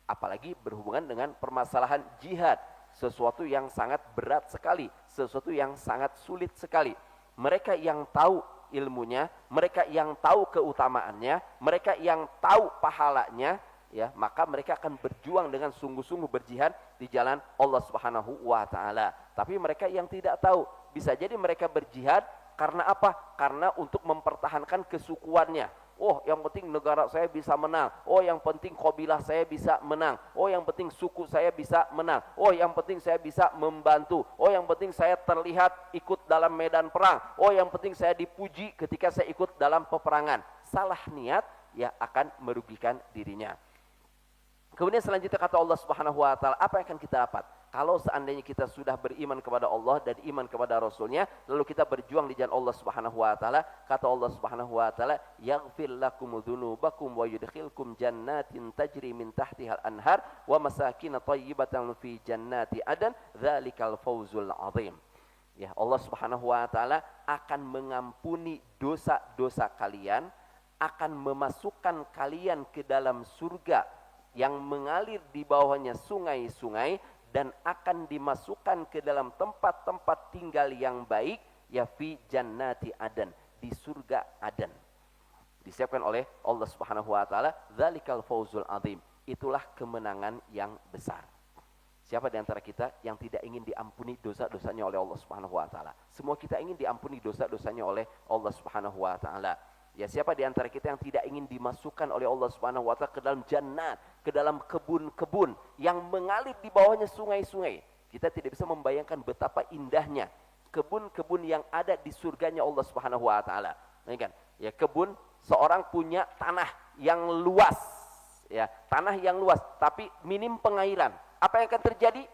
S1: Apalagi berhubungan dengan permasalahan jihad, sesuatu yang sangat berat sekali, sesuatu yang sangat sulit sekali. Mereka yang tahu ilmunya, mereka yang tahu keutamaannya, mereka yang tahu pahalanya, ya, maka mereka akan berjuang dengan sungguh-sungguh berjihad di jalan Allah Subhanahu wa taala. Tapi mereka yang tidak tahu, bisa jadi mereka berjihad karena apa? Karena untuk mempertahankan kesukuannya. Oh, yang penting negara saya bisa menang. Oh, yang penting kabilah saya bisa menang. Oh, yang penting suku saya bisa menang. Oh, yang penting saya bisa membantu. Oh, yang penting saya terlihat ikut dalam medan perang. Oh, yang penting saya dipuji ketika saya ikut dalam peperangan. Salah niat, ya akan merugikan dirinya. Kemudian selanjutnya kata Allah Subhanahu wa taala, apa yang akan kita dapat? Kalau seandainya kita sudah beriman kepada Allah dan iman kepada Rasulnya, lalu kita berjuang di jalan Allah Subhanahu wa taala, kata Allah Subhanahu wa taala, "Yaghfir lakum dzunubakum wa yudkhilkum jannatin tajri min tahtihal anhar wa masakin thayyibatan fi jannati adan, dzalikal fawzul 'adzim." Ya, Allah Subhanahu wa taala akan mengampuni dosa-dosa kalian, akan memasukkan kalian ke dalam surga yang mengalir di bawahnya sungai-sungai, dan akan dimasukkan ke dalam tempat-tempat tinggal yang baik, ya fi jannati adan, di surga Adan. Disiapkan oleh Allah Subhanahu wa taala, dzalikal fawzul adzim. Itulah kemenangan yang besar. Siapa di antara kita yang tidak ingin diampuni dosa-dosanya oleh Allah Subhanahu wa taala? Semua kita ingin diampuni dosa-dosanya oleh Allah Subhanahu wa taala. Ya, siapa di antara kita yang tidak ingin dimasukkan oleh Allah Subhanahu wa taala ke dalam jannat, ke dalam kebun-kebun yang mengalir di bawahnya sungai-sungai? Kita tidak bisa membayangkan betapa indahnya kebun-kebun yang ada di surganya Allah Subhanahu wa taala. Kan? Ya, kebun, seorang punya tanah yang luas, ya, tanah yang luas tapi minim pengairan. Apa yang akan terjadi?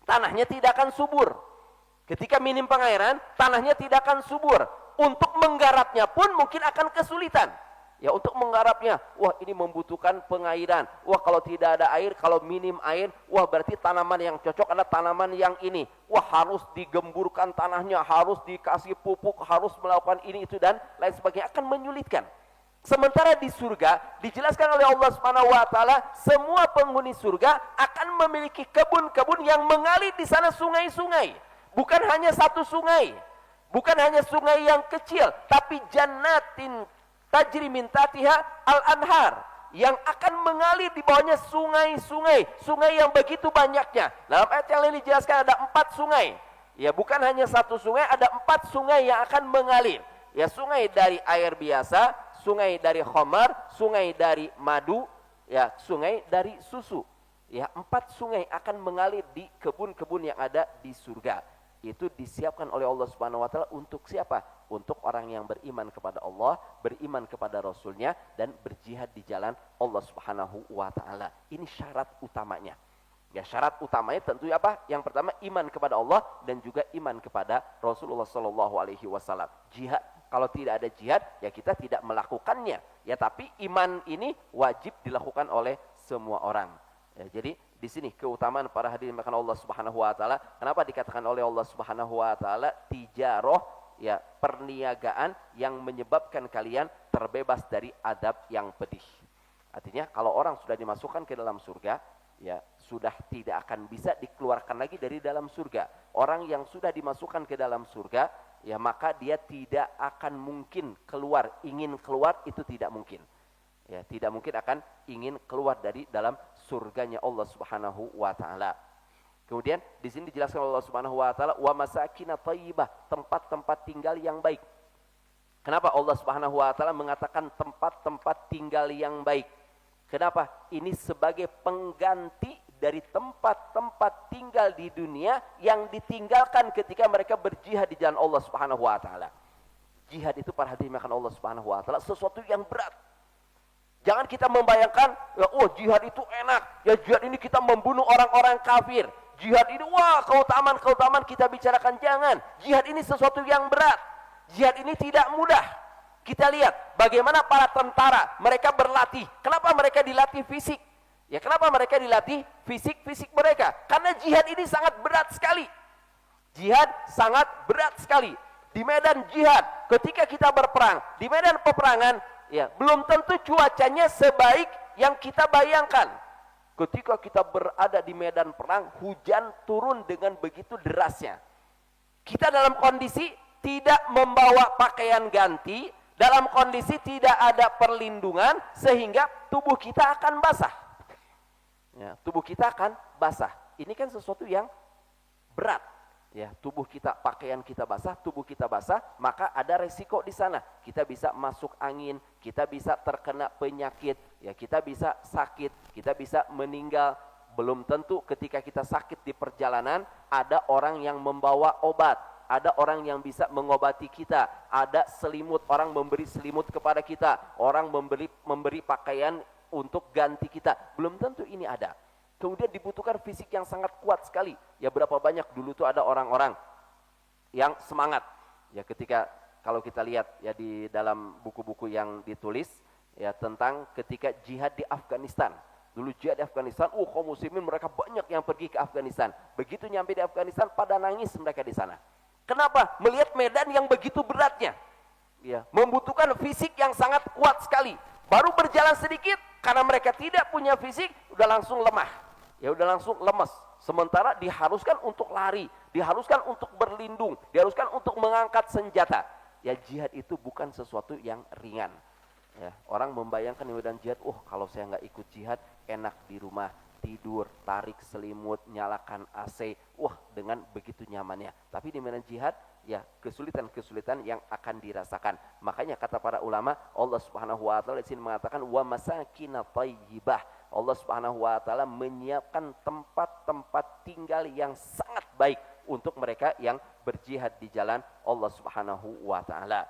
S1: Tanahnya tidak akan subur. Ketika minim pengairan, tanahnya tidak akan subur. Untuk menggarapnya pun mungkin akan kesulitan. Ya, untuk menggarapnya, wah ini membutuhkan pengairan. Wah, kalau tidak ada air, kalau minim air, wah berarti tanaman yang cocok adalah tanaman yang ini. Wah, harus digemburkan tanahnya, harus dikasih pupuk, harus melakukan ini itu dan lain sebagainya, akan menyulitkan. Sementara di surga dijelaskan oleh Allah Subhanahu wa taala, semua penghuni surga akan memiliki kebun-kebun yang mengalir di sana sungai-sungai. Bukan hanya satu sungai. Bukan hanya sungai yang kecil, tapi jannatin tajri min tahtiha al-anhar, yang akan mengalir di bawahnya sungai-sungai, sungai yang begitu banyaknya. Dalam ayat yang lain dijelaskan ada 4 sungai. Ya, bukan hanya satu sungai, ada 4 sungai yang akan mengalir. Ya, sungai dari air biasa, sungai dari khamar, sungai dari madu, ya, sungai dari susu. ya 4 sungai akan mengalir di kebun-kebun yang ada di surga. Itu disiapkan oleh Allah Subhanahu wa taala untuk siapa? Untuk orang yang beriman kepada Allah, beriman kepada Rasulnya, dan berjihad di jalan Allah Subhanahu wa taala. Ini syarat utamanya. Ya, syarat utamanya tentu apa? Yang pertama iman kepada Allah dan juga iman kepada Rasulullah sallallahu alaihi wasallam. Jihad, kalau tidak ada jihad ya kita tidak melakukannya. Ya, tapi iman ini wajib dilakukan oleh semua orang. Ya, jadi di sini keutamaan para hadirin makan Allah Subhanahu wa taala. Kenapa dikatakan oleh Allah Subhanahu wa taala tijarah, ya, perniagaan yang menyebabkan kalian terbebas dari adab yang pedih. Artinya kalau orang sudah dimasukkan ke dalam surga, ya sudah tidak akan bisa dikeluarkan lagi dari dalam surga. Orang yang sudah dimasukkan ke dalam surga, ya maka dia tidak akan mungkin keluar. Ingin keluar itu tidak mungkin. Ya, tidak mungkin akan ingin keluar dari dalam surganya Allah Subhanahu wa taala. Kemudian di sini dijelaskan Allah Subhanahu wa taala wa masakin thayyibah, tempat-tempat tinggal yang baik. Kenapa Allah Subhanahu wa taala mengatakan tempat-tempat tinggal yang baik? Kenapa? Ini sebagai pengganti dari tempat-tempat tinggal di dunia yang ditinggalkan ketika mereka berjihad di jalan Allah Subhanahu wa taala. Jihad itu para hadirin makan Allah Subhanahu wa taala sesuatu yang berat. Jangan kita membayangkan, ya, oh jihad itu enak. Ya jihad ini kita membunuh orang-orang kafir. Jihad ini wah keutamaan-keutamaan kita bicarakan. Jangan. Jihad ini sesuatu yang berat. Jihad ini tidak mudah. Kita lihat bagaimana para tentara mereka berlatih. Kenapa mereka dilatih fisik? Ya kenapa mereka dilatih fisik mereka? Karena jihad ini sangat berat sekali. Jihad sangat berat sekali. Di medan jihad, ketika kita berperang, di medan peperangan, ya belum tentu cuacanya sebaik yang kita bayangkan. Ketika kita berada di medan perang, hujan turun dengan begitu derasnya. Kita dalam kondisi tidak membawa pakaian ganti, dalam kondisi tidak ada perlindungan, sehingga tubuh kita akan basah. Ya, tubuh kita akan basah. Ini kan sesuatu yang berat. Ya, tubuh kita, pakaian kita basah, tubuh kita basah, maka ada resiko di sana. Kita bisa masuk angin, kita bisa terkena penyakit, ya kita bisa sakit, kita bisa meninggal. Belum tentu ketika kita sakit di perjalanan ada orang yang membawa obat. Ada orang yang bisa mengobati kita, ada selimut, orang memberi selimut kepada kita, orang memberi pakaian untuk ganti kita. Belum tentu ini ada. Kemudian dibutuhkan fisik yang sangat kuat sekali. Ya berapa banyak dulu tuh ada orang-orang yang semangat. Ya ketika kalau kita lihat ya di dalam buku-buku yang ditulis ya tentang ketika jihad di Afghanistan. Dulu jihad di Afghanistan, kaum muslimin mereka banyak yang pergi ke Afghanistan. Begitu nyampe di Afghanistan pada nangis mereka di sana. Kenapa? Melihat medan yang begitu beratnya. Ya, membutuhkan fisik yang sangat kuat sekali. Baru berjalan sedikit karena mereka tidak punya fisik, udah langsung lemah. Ya udah langsung lemas. Sementara diharuskan untuk lari, diharuskan untuk berlindung, diharuskan untuk mengangkat senjata. Ya jihad itu bukan sesuatu yang ringan. Ya, orang membayangkan di medan jihad, kalau saya nggak ikut jihad, enak di rumah. Tidur, tarik selimut, nyalakan AC, dengan begitu nyamannya. Tapi di medan jihad, ya kesulitan-kesulitan yang akan dirasakan. Makanya kata para ulama, Allah Subhanahu wa taala di sini mengatakan wa masakin thayyibah. Allah Subhanahu wa taala menyiapkan tempat-tempat tinggal yang sangat baik untuk mereka yang berjihad di jalan Allah Subhanahu wa taala.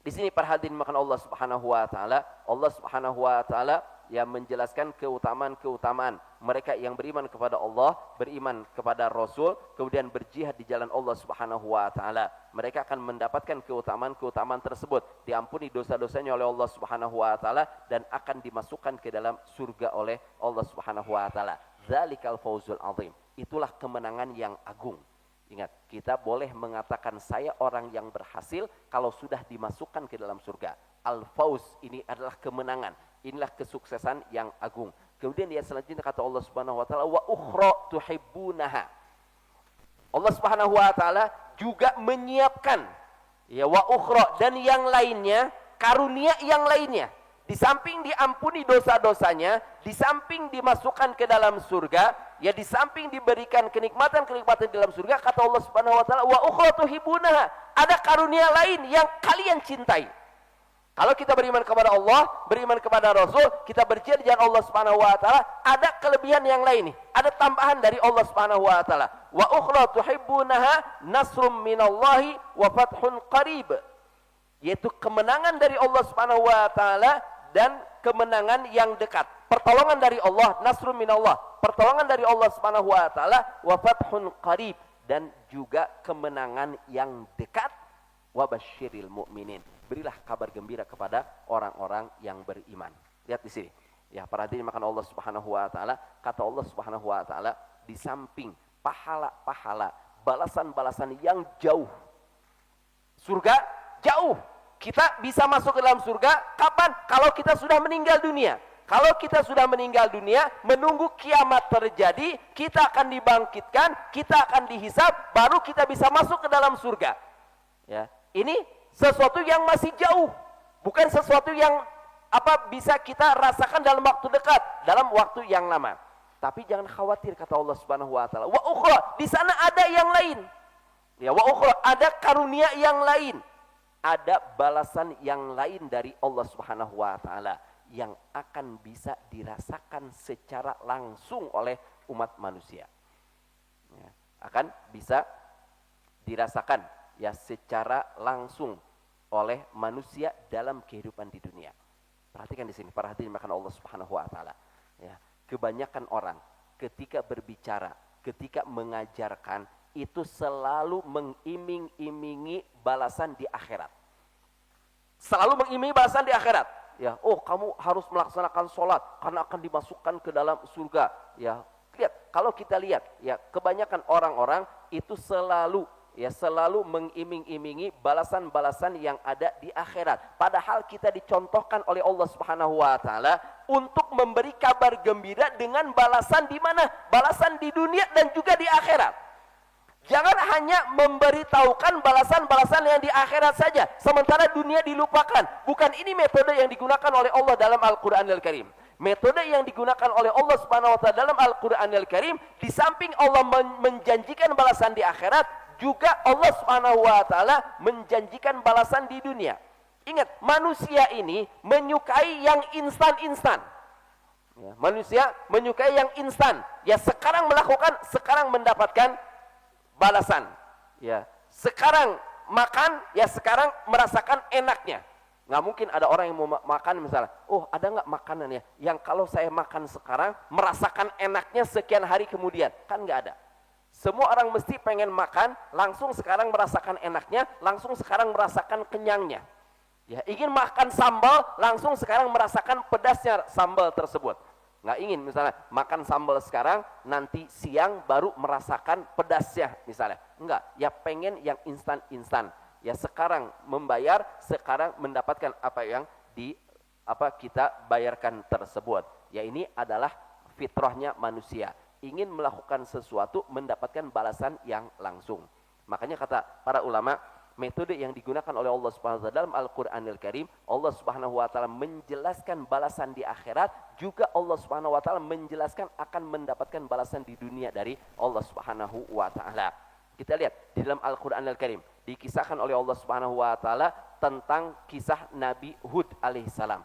S1: Di sini para hadirin makan Allah Subhanahu wa taala, Allah Subhanahu wa taala yang menjelaskan keutamaan-keutamaan mereka yang beriman kepada Allah, beriman kepada Rasul, kemudian berjihad di jalan Allah Subhanahu wa taala. Mereka akan mendapatkan keutamaan-keutamaan tersebut, diampuni dosa-dosanya oleh Allah Subhanahu wa taala dan akan dimasukkan ke dalam surga oleh Allah Subhanahu wa taala. Dzalikal fauzul azim. Itulah kemenangan yang agung. Ingat, kita boleh mengatakan saya orang yang berhasil kalau sudah dimasukkan ke dalam surga. Al-fauz ini adalah kemenangan. Inilah kesuksesan yang agung. Kemudian di ayat selanjutnya kata Allah Subhanahu wa taala wa ukhra tuhibbunaha. Allah Subhanahu wa taala juga menyiapkan ya wa ukhra dan yang lainnya, karunia yang lainnya. Di samping diampuni dosa-dosanya, di samping dimasukkan ke dalam surga, ya di samping diberikan kenikmatan-kenikmatan di dalam surga, kata Allah Subhanahu wa taala wa ukhra tuhibbunaha. Ada karunia lain yang kalian cintai. Kalau kita beriman kepada Allah, beriman kepada Rasul, kita berjihad di jalan Allah Subhanahu wa taala, ada kelebihan yang lain nih. Ada tambahan dari Allah Subhanahu wa taala. Wa ukhra tuhibbunaha nasrum minallahi wa fathun qarib. Yaitu kemenangan dari Allah Subhanahu wa taala dan kemenangan yang dekat. Pertolongan dari Allah, nasrum minallah. Pertolongan dari Allah Subhanahu wa taala wa fathun qarib, dan juga kemenangan yang dekat. Wa basyiril mu'minin. Berilah kabar gembira kepada orang-orang yang beriman. Lihat di sini. Ya, para hadirin makan Allah Subhanahu wa taala, kata Allah Subhanahu wa taala, di samping pahala-pahala, balasan-balasan yang jauh. Surga jauh. Kita bisa masuk ke dalam surga kapan? Kalau kita sudah meninggal dunia. Kalau kita sudah meninggal dunia, menunggu kiamat terjadi, kita akan dibangkitkan, kita akan dihisab, baru kita bisa masuk ke dalam surga. Ya, ini sesuatu yang masih jauh, bukan sesuatu yang bisa kita rasakan dalam waktu dekat, dalam waktu yang lama. Tapi jangan khawatir, kata Allah Subhanahu wa taala. Wa ukhra, di sana ada yang lain. Ya, wa ukhra, ada karunia yang lain. Ada balasan yang lain dari Allah Subhanahu wa taala yang akan bisa dirasakan secara langsung oleh umat manusia. Ya, akan bisa dirasakan ya secara langsung oleh manusia dalam kehidupan di dunia. Perhatikan di sini, para hadirin makan Allah Subhanahu wa taala. Ya, kebanyakan orang ketika berbicara, ketika mengajarkan itu selalu mengiming-imingi balasan di akhirat. Selalu mengiming balasan di akhirat. Ya, oh kamu harus melaksanakan sholat karena akan dimasukkan ke dalam surga. Ya, lihat, kalau kita lihat, ya kebanyakan orang-orang itu selalu mengiming-imingi balasan-balasan yang ada di akhirat. Padahal kita dicontohkan oleh Allah Subhanahu wa taala untuk memberi kabar gembira dengan balasan di mana? Balasan di dunia dan juga di akhirat. Jangan hanya memberitahukan balasan-balasan yang di akhirat saja, sementara dunia dilupakan. Bukan ini metode yang digunakan oleh Allah dalam Al-Qur'anul Karim. Metode yang digunakan oleh Allah Subhanahu wa taala dalam Al-Qur'anul Karim, di samping Allah menjanjikan balasan di akhirat, juga Allah Subhanahu wa taala menjanjikan balasan di dunia. Ingat, manusia ini menyukai yang instan-instan. Ya, manusia menyukai yang instan. Ya, sekarang melakukan, sekarang mendapatkan balasan. Ya, sekarang makan, ya sekarang merasakan enaknya. Nggak mungkin ada orang yang mau makan misalnya, oh ada nggak makanannya yang kalau saya makan sekarang merasakan enaknya sekian hari kemudian? Kan nggak ada. Semua orang mesti pengen makan, langsung sekarang merasakan enaknya, langsung sekarang merasakan kenyangnya. Ya, ingin makan sambal, langsung sekarang merasakan pedasnya sambal tersebut. Nggak ingin misalnya makan sambal sekarang, nanti siang baru merasakan pedasnya misalnya. Enggak, ya pengen yang instan-instan. Ya sekarang membayar, sekarang mendapatkan apa yang kita bayarkan tersebut. Ya ini adalah fitrahnya manusia. Ingin melakukan sesuatu, mendapatkan balasan yang langsung. Makanya kata para ulama, metode yang digunakan oleh Allah Subhanahu wa taala dalam Al-Qur'anul Karim, Allah Subhanahu wa taala menjelaskan balasan di akhirat, juga Allah Subhanahu wa taala menjelaskan akan mendapatkan balasan di dunia dari Allah Subhanahu wa taala. Kita lihat di dalam Al-Qur'anul Karim, dikisahkan oleh Allah Subhanahu wa taala tentang kisah Nabi Hud alaihissalam.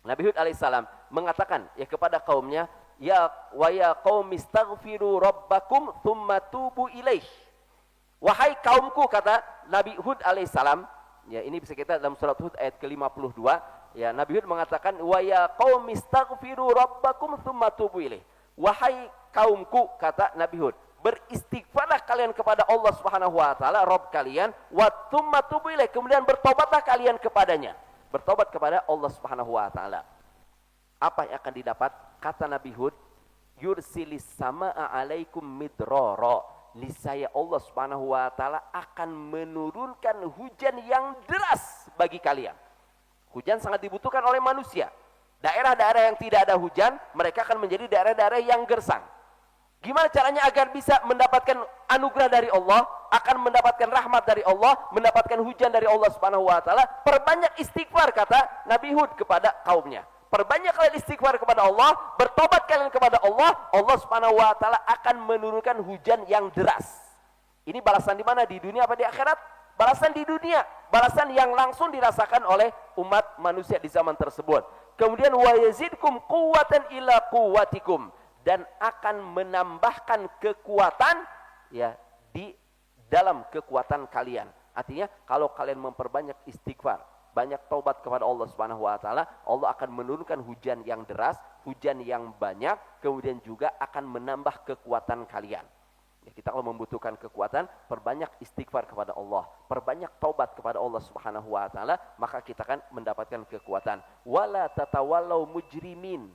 S1: Nabi Hud alaihissalam mengatakan ya kepada kaumnya, ya qaumi istaghfiru rabbakum tsumma tubu ilaih. Wahai kaumku, kata Nabi Hud alaihissalam, ya ini bisa kita dalam surat Hud ayat ke-52, ya Nabi Hud mengatakan, wa ya qaumi istaghfiru rabbakum tsumma tubu ilaih. Wahai kaumku, kata Nabi Hud, beristighfarlah kalian kepada Allah Subhanahu wa taala, Rabb kalian, wa tsumma tubu ilaih, kemudian bertobatlah kalian kepadanya. Bertobat kepada Allah Subhanahu wa taala. Apa yang akan didapat? Kata Nabi Hud, yursilis samaa alaikum midrara. Niscaya Allah Subhanahu wa taala akan menurunkan hujan yang deras bagi kalian. Hujan sangat dibutuhkan oleh manusia. Daerah-daerah yang tidak ada hujan, mereka akan menjadi daerah-daerah yang gersang. Gimana caranya agar bisa mendapatkan anugerah dari Allah, akan mendapatkan rahmat dari Allah, mendapatkan hujan dari Allah Subhanahu wa taala? Perbanyak istighfar, kata Nabi Hud kepada kaumnya. Perbanyak kalian istighfar kepada Allah, bertobat kalian kepada Allah, Allah Subhanahu wa taala akan menurunkan hujan yang deras. Ini balasan di mana? Di dunia apa di akhirat? Balasan di dunia. Balasan yang langsung dirasakan oleh umat manusia di zaman tersebut. Kemudian wa yazidkum quwwatan ila quwwatikum, dan akan menambahkan kekuatan ya di dalam kekuatan kalian. Artinya kalau kalian memperbanyak istighfar, banyak taubat kepada Allah Subhanahu wa taala, Allah akan menurunkan hujan yang deras, hujan yang banyak, kemudian juga akan menambah kekuatan kalian. Ya, kita kalau membutuhkan kekuatan, perbanyak istighfar kepada Allah, perbanyak taubat kepada Allah Subhanahu wa taala, maka kita akan mendapatkan kekuatan. Wala tatawallau mujrimin,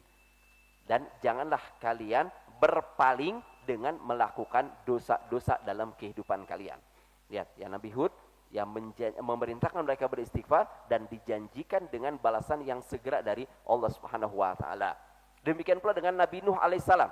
S1: dan janganlah kalian berpaling dengan melakukan dosa-dosa dalam kehidupan kalian. Lihat, ya Nabi Hud yang memerintahkan mereka beristighfar dan dijanjikan dengan balasan yang segera dari Allah Subhanahu wa taala. Demikian pula dengan Nabi Nuh alaihissalam.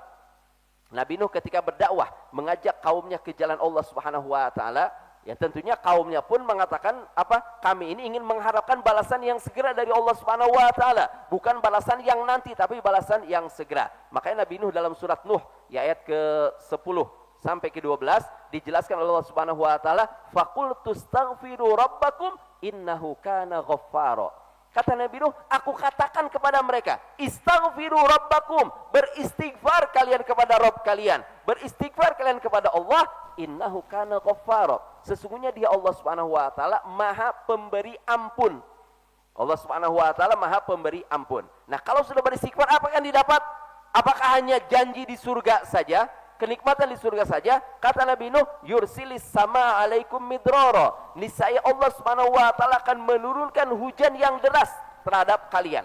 S1: Nabi Nuh ketika berdakwah mengajak kaumnya ke jalan Allah Subhanahu wa taala, ya tentunya kaumnya pun mengatakan apa? Kami ini ingin mengharapkan balasan yang segera dari Allah Subhanahu wa taala, bukan balasan yang nanti tapi balasan yang segera. Makanya Nabi Nuh dalam surat Nuh ya ayat ke-10 sampai ke-12 dijelaskan oleh Allah Subhanahu wa taala, faqul tustaghfiru rabbakum innahu kana ghaffara. Kata Nabi Nuh, aku katakan kepada mereka, istaghfiru rabbakum, beristighfar kalian kepada Rabb kalian, beristighfar kalian kepada Allah, innahu kana ghaffara. Sesungguhnya dia Allah Subhanahu wa taala Maha Pemberi ampun. Allah Subhanahu wa taala Maha Pemberi ampun. Nah, kalau sudah beristighfar apa yang didapat? Apakah hanya janji di surga saja? Kenikmatan di surga saja? Kata Nabi Nuh, yursilis sama alaikum midrara, niscaya Allah Subhanahu wa taala akan menurunkan hujan yang deras terhadap kalian.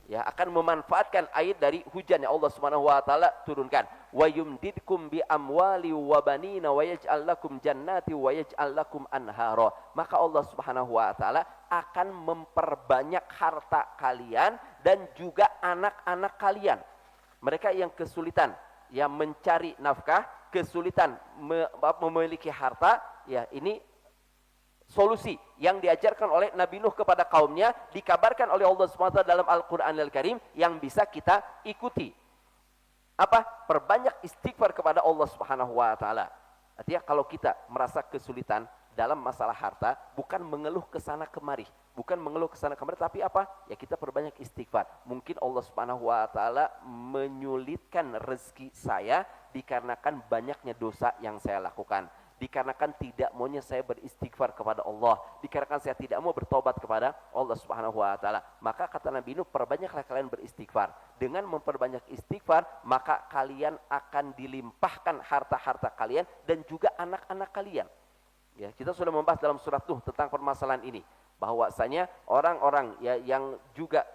S1: Ya, akan memanfaatkan air dari hujan yang Allah Subhanahu wa taala turunkan. Wa yumdidkum bi amwali wa banina wa yaj'al lakum jannati wa yaj'al lakum anhara. Maka Allah Subhanahu wa taala akan memperbanyak harta kalian dan juga anak-anak kalian. Mereka yang kesulitan, yang mencari nafkah, kesulitan memiliki harta, ya ini solusi yang diajarkan oleh Nabi Nuh kepada kaumnya, dikabarkan oleh Allah SWT dalam Al-Quran Al-Karim yang bisa kita ikuti. Apa? Perbanyak istighfar kepada Allah Subhanahu wa taala. Artinya kalau kita merasa kesulitan dalam masalah harta, bukan mengeluh ke sana kemari, bukan mengeluh ke sana kemari, tapi apa? Ya kita perbanyak istighfar. Mungkin Allah Subhanahu wa taala menyulitkan rezeki saya dikarenakan banyaknya dosa yang saya lakukan, dikarenakan tidak maunya saya beristighfar kepada Allah, dikarenakan saya tidak mau bertobat kepada Allah Subhanahu wa taala. Maka kata Nabi Nuh, perbanyaklah kalian beristighfar. Dengan memperbanyak istighfar, maka kalian akan dilimpahkan harta-harta kalian dan juga anak-anak kalian. Ya, kita sudah membahas dalam surat Nuh tentang permasalahan ini, bahwasanya orang-orang ya, yang juga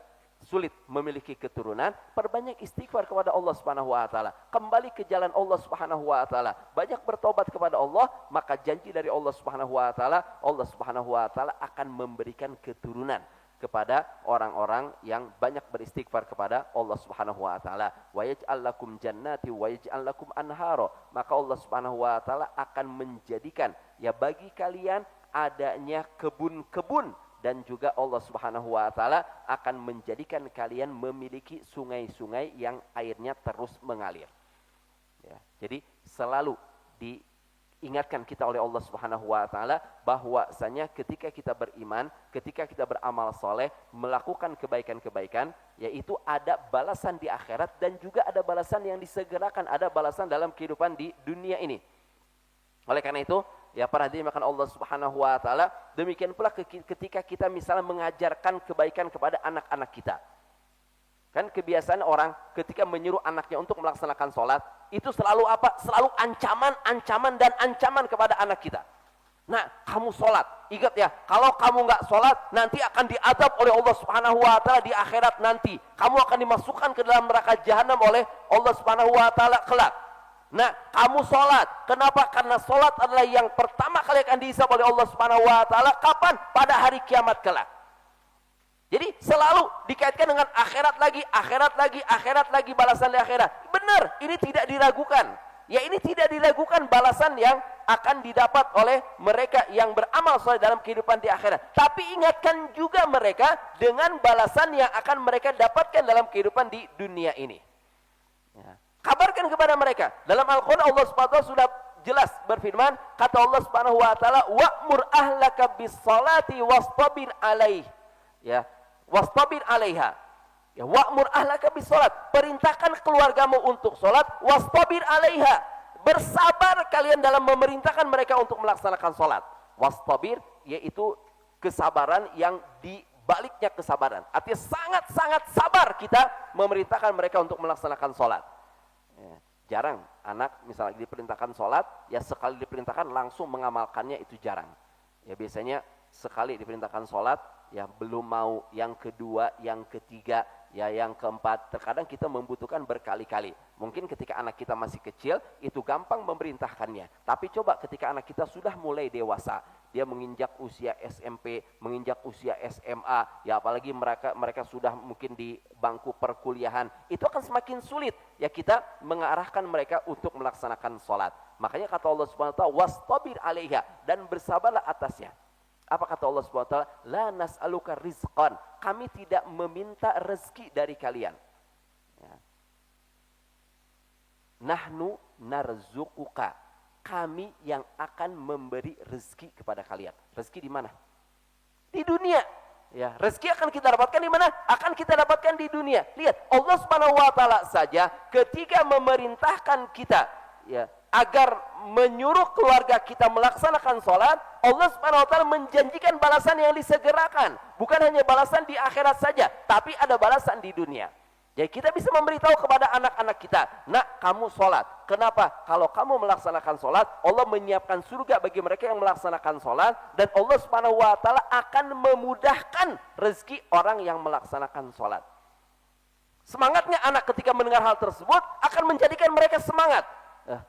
S1: sulit memiliki keturunan, perbanyak istighfar kepada Allah Subhanahu wa taala, kembali ke jalan Allah Subhanahu wa taala, banyak bertobat kepada Allah, maka janji dari Allah Subhanahu wa taala, Allah Subhanahu wa taala akan memberikan keturunan kepada orang-orang yang banyak beristighfar kepada Allah Subhanahu wa taala. Wa yaj'al lakum jannati wa yaj'al lakum anhara. Maka Allah Subhanahu wa taala akan menjadikan ya bagi kalian adanya kebun-kebun, dan juga Allah Subhanahu wa taala akan menjadikan kalian memiliki sungai-sungai yang airnya terus mengalir. Ya, jadi selalu diingatkan kita oleh Allah Subhanahu wa taala bahwasanya ketika kita beriman, ketika kita beramal soleh, melakukan kebaikan-kebaikan, yaitu ada balasan di akhirat dan juga ada balasan yang disegerakan, ada balasan dalam kehidupan di dunia ini. Oleh karena itu, ya para hadirin makan Allah Subhanahu wa taala, demikian pula ketika kita misalnya mengajarkan kebaikan kepada anak-anak kita. Kan kebiasaan orang ketika menyuruh anaknya untuk melaksanakan sholat, itu selalu apa? Selalu ancaman dan ancaman kepada anak kita. Nah, kamu sholat, ingat ya, kalau kamu nggak sholat, nanti akan diazab oleh Allah Subhanahu wa taala di akhirat nanti. Kamu akan dimasukkan ke dalam neraka jahanam oleh Allah Subhanahu wa taala kelak. Nah, kamu sholat. Kenapa? Karena sholat adalah yang pertama kali akan dihisab oleh Allah Subhanahu wa taala. Kapan? Pada hari kiamat kelak. Jadi selalu dikaitkan dengan akhirat lagi, balasan di akhirat. Benar, ini tidak diragukan. Ya, ini tidak diragukan balasan yang akan didapat oleh mereka yang beramal soleh dalam kehidupan di akhirat. Tapi ingatkan juga mereka dengan balasan yang akan mereka dapatkan dalam kehidupan di dunia ini. Ya. Kabarkan kepada mereka. Dalam Al-Quran Allah SWT sudah jelas berfirman, kata Allah Subhanahu wa taala, wa'mur ahlaka bis salati wastabir alaih. Ya, wastabir 'alaiha. Ya, wa'mur ahlaka bisolat, perintahkan keluargamu untuk solat, wastabir 'alaiha, bersabar kalian dalam memerintahkan mereka untuk melaksanakan solat. Wastabir yaitu kesabaran yang dibaliknya kesabaran, artinya sangat-sangat sabar kita memerintahkan mereka untuk melaksanakan solat. Ya, jarang anak misalnya diperintahkan solat, ya sekali diperintahkan langsung mengamalkannya, itu jarang. Ya biasanya sekali diperintahkan solat, ya belum mau, yang kedua, yang ketiga, ya yang keempat. Terkadang kita membutuhkan berkali-kali. Mungkin ketika anak kita masih kecil, itu gampang memerintahkannya. Tapi coba ketika anak kita sudah mulai dewasa, dia menginjak usia SMP, menginjak usia SMA, ya apalagi mereka sudah mungkin di bangku perkuliahan, itu akan semakin sulit ya kita mengarahkan mereka untuk melaksanakan sholat. Makanya kata Allah Subhanahu wa taala, wastabir 'alaiha, dan bersabarlah atasnya. Apa kata Allah Subhanahu wa taala? La nas'aluka rizqan, kami tidak meminta rezeki dari kalian. Ya. Nahnu narzuquka, kami yang akan memberi rezeki kepada kalian. Rezeki di mana? Di dunia. Ya, rezeki akan kita dapatkan di mana? Akan kita dapatkan di dunia. Lihat, Allah Subhanahu wa taala saja ketika memerintahkan kita, ya, agar menyuruh keluarga kita melaksanakan sholat, Allah Subhanahu wa taala menjanjikan balasan yang disegerakan. Bukan hanya balasan di akhirat saja, tapi ada balasan di dunia. Jadi kita bisa memberitahu kepada anak-anak kita, nak, kamu sholat. Kenapa? Kalau kamu melaksanakan sholat, Allah menyiapkan surga bagi mereka yang melaksanakan sholat, dan Allah Subhanahu wa taala akan memudahkan rezeki orang yang melaksanakan sholat. Semangatnya anak ketika mendengar hal tersebut akan menjadikan mereka semangat.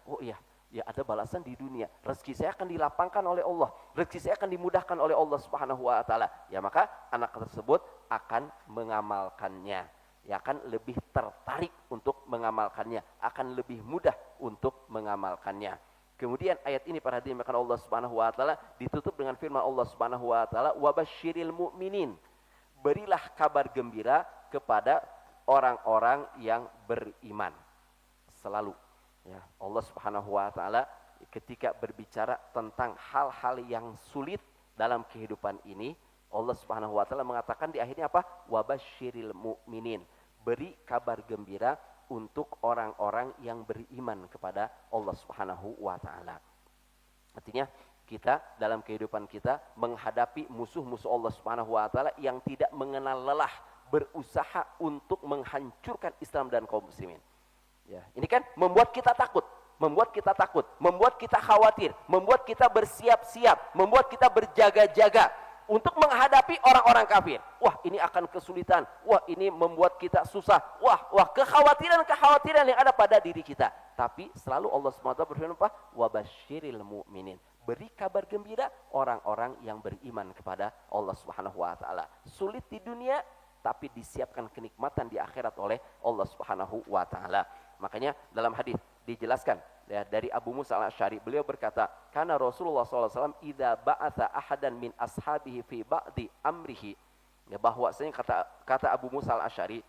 S1: Oh iya, ya ada balasan di dunia. Rezeki saya akan dilapangkan oleh Allah. Rezeki saya akan dimudahkan oleh Allah Subhanahu wa taala. Ya maka anak tersebut akan mengamalkannya. Ya akan lebih tertarik untuk mengamalkannya, akan lebih mudah untuk mengamalkannya. Kemudian ayat ini para hadirin maka Allah Subhanahu wa taala ditutup dengan firman Allah Subhanahu wa taala, wabasyiril mu'minin. Berilah kabar gembira kepada orang-orang yang beriman. Selalu ya, Allah Subhanahu wa taala ketika berbicara tentang hal-hal yang sulit dalam kehidupan ini, Allah Subhanahu wa taala mengatakan di akhirnya apa? Wabasyiril mu'minin. Beri kabar gembira untuk orang-orang yang beriman kepada Allah Subhanahu wa taala. Artinya kita dalam kehidupan kita menghadapi musuh-musuh Allah Subhanahu wa taala yang tidak mengenal lelah, berusaha untuk menghancurkan Islam dan kaum muslimin. Ya, ini kan membuat kita takut, membuat kita khawatir, membuat kita bersiap-siap, membuat kita berjaga-jaga untuk menghadapi orang-orang kafir. Wah, ini akan kesulitan. Wah, ini membuat kita susah. Wah, kekhawatiran yang ada pada diri kita. Tapi selalu Allah SWT berfirman apa? Wabasyiril mu'minin. Beri kabar gembira orang-orang yang beriman kepada Allah Subhanahu wa taala. Sulit di dunia, tapi disiapkan kenikmatan di akhirat oleh Allah Subhanahu wa taala. Makanya dalam hadis dijelaskan ya, dari Abu Musa al-Asy'ari, beliau berkata, karena Rasulullah SAW idza ba'atha ahadan min ashabihi fi ba'di amrihi, ya, bahwasanya kata Abu Musa al-Asy'ari,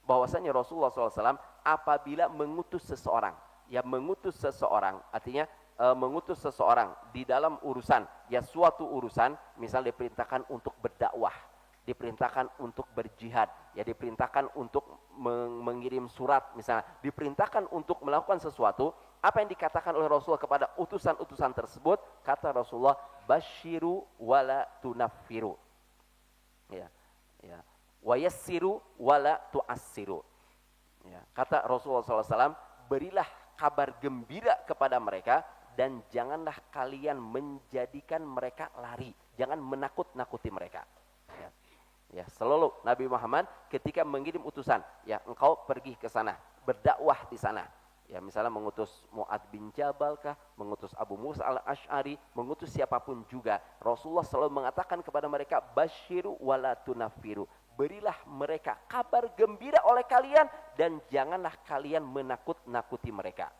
S1: bahwasanya Rasulullah SAW apabila mengutus seseorang, ya mengutus seseorang, artinya mengutus seseorang di dalam urusan, ya suatu urusan, misal diperintahkan untuk berdakwah, diperintahkan untuk berjihad, ya diperintahkan untuk mengirim surat misalnya, diperintahkan untuk melakukan sesuatu, apa yang dikatakan oleh Rasulullah kepada utusan-utusan tersebut? Kata Rasulullah, basyiru wala tunaffiru. Ya. Ya. Wa yassiru wala tu'assiru. Ya. Kata Rasulullah SAW, berilah kabar gembira kepada mereka dan janganlah kalian menjadikan mereka lari, jangan menakut-nakuti mereka. Ya. Ya, selalu Nabi Muhammad ketika mengirim utusan, ya engkau pergi ke sana, berdakwah di sana. Ya, misalnya mengutus Mu'adz bin Jabal kah, mengutus Abu Musa al-Asy'ari, mengutus siapapun juga, Rasulullah selalu mengatakan kepada mereka, basyiru wala tunaffiru. Berilah mereka kabar gembira oleh kalian dan janganlah kalian menakut-nakuti mereka.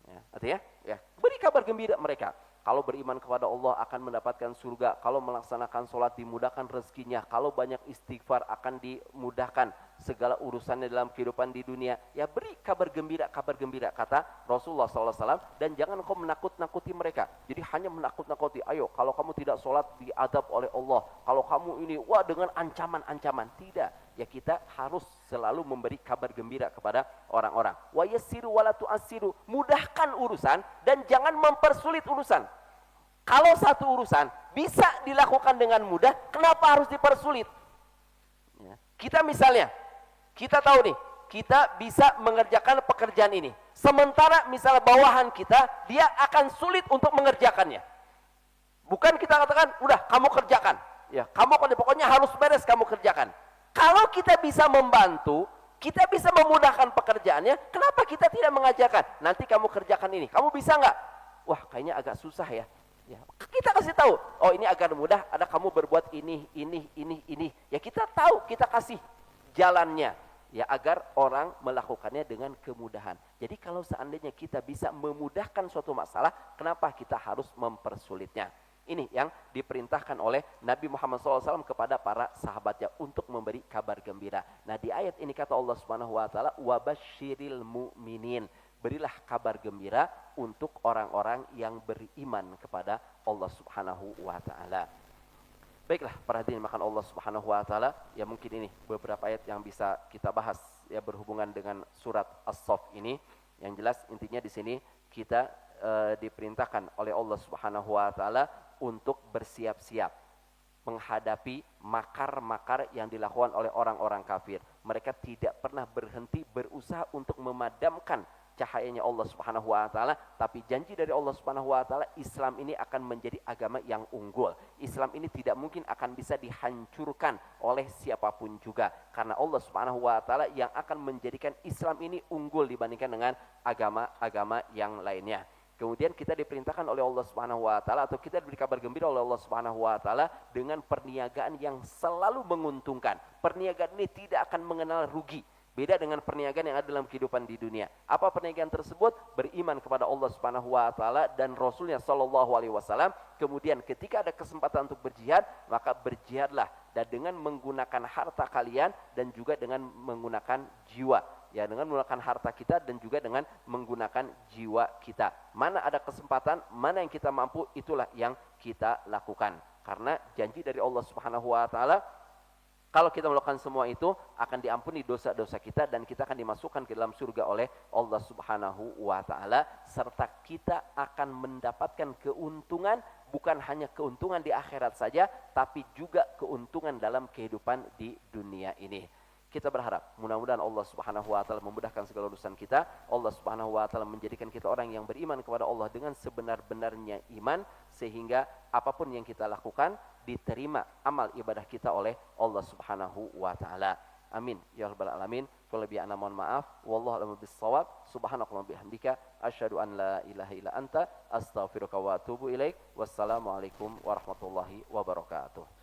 S1: Ya, artinya, ya, beri kabar gembira mereka. Kalau beriman kepada Allah akan mendapatkan surga. Kalau melaksanakan sholat dimudahkan rezekinya. Kalau banyak istighfar akan dimudahkan. segala urusannya dalam kehidupan di dunia, ya beri kabar gembira, kata Rasulullah SAW, dan jangan kau menakut-nakuti mereka. Jadi hanya menakut-nakuti, ayo kalau kamu tidak sholat diadab oleh Allah, kalau kamu ini, wah dengan ancaman-ancaman. Tidak, ya kita harus selalu memberi kabar gembira kepada orang-orang. Wa yassiru wa la tu'assiru, mudahkan urusan dan jangan mempersulit urusan. Kalau satu urusan bisa dilakukan dengan mudah, kenapa harus dipersulit? Ya. Kita misalnya, kita tahu nih, kita bisa mengerjakan pekerjaan ini. Sementara misalnya bawahan kita, dia akan sulit untuk mengerjakannya. Bukan kita katakan, udah kamu kerjakan. Ya, kamu pokoknya harus beres kamu kerjakan. Kalau kita bisa membantu, kita bisa memudahkan pekerjaannya, kenapa kita tidak mengajarkan? Nanti kamu kerjakan ini, kamu bisa nggak? Wah, kayaknya agak susah ya. Ya, kita kasih tahu, oh ini agar mudah, ada kamu berbuat ini. Ya kita tahu, kita kasih jalannya, ya agar orang melakukannya dengan kemudahan. Jadi kalau seandainya kita bisa memudahkan suatu masalah, kenapa kita harus mempersulitnya? Ini yang diperintahkan oleh Nabi Muhammad SAW kepada para sahabatnya untuk memberi kabar gembira. Nah di ayat ini kata Allah Subhanahu Wa Taala, wabashiril mu'minin. Berilah kabar gembira untuk orang-orang yang beriman kepada Allah Subhanahu wa taala. Baiklah, para hadirin makan Allah Subhanahu wa taala, ya mungkin ini beberapa ayat yang bisa kita bahas ya berhubungan dengan surat As-Saff ini. Yang jelas intinya di sini kita diperintahkan oleh Allah Subhanahu wa taala untuk bersiap-siap menghadapi makar-makar yang dilakukan oleh orang-orang kafir. Mereka tidak pernah berhenti berusaha untuk memadamkan cahayanya Allah Subhanahu wa taala, tapi janji dari Allah Subhanahu wa taala, Islam ini akan menjadi agama yang unggul. Islam ini tidak mungkin akan bisa dihancurkan oleh siapapun juga, karena Allah Subhanahu wa taala yang akan menjadikan Islam ini unggul dibandingkan dengan agama-agama yang lainnya. Kemudian kita diperintahkan oleh Allah Subhanahu wa taala, atau kita diberi kabar gembira oleh Allah Subhanahu wa taala dengan perniagaan yang selalu menguntungkan. Perniagaan ini tidak akan mengenal rugi. Beda dengan perniagaan yang ada dalam kehidupan di dunia. Apa perniagaan tersebut? Beriman kepada Allah Subhanahu wa taala dan Rasulnya sallallahu alaihi wasallam. Kemudian ketika ada kesempatan untuk berjihad, maka berjihadlah, dan dengan menggunakan harta kalian dan juga dengan menggunakan jiwa. Ya, dengan menggunakan harta kita dan juga dengan menggunakan jiwa kita. Mana ada kesempatan, mana yang kita mampu, itulah yang kita lakukan. Karena janji dari Allah Subhanahu wa taala, kalau kita melakukan semua itu akan diampuni dosa-dosa kita dan kita akan dimasukkan ke dalam surga oleh Allah Subhanahu wa taala, serta kita akan mendapatkan keuntungan, bukan hanya keuntungan di akhirat saja, tapi juga keuntungan dalam kehidupan di dunia ini. Kita berharap mudah-mudahan Allah Subhanahu wa taala memudahkan segala urusan kita. Allah Subhanahu wa taala menjadikan kita orang yang beriman kepada Allah dengan sebenar-benarnya iman, sehingga apapun yang kita lakukan diterima amal ibadah kita oleh Allah Subhanahu wa taala. Amin ya rabbal alamin. Kalau lebih ana mohon maaf. Wallahu a'lam bissawab. Subhanakallahumma bihamdika asyhadu an la ilaha illa anta astaghfiruka wa atubu ilaik. Wassalamualaikum warahmatullahi wabarakatuh.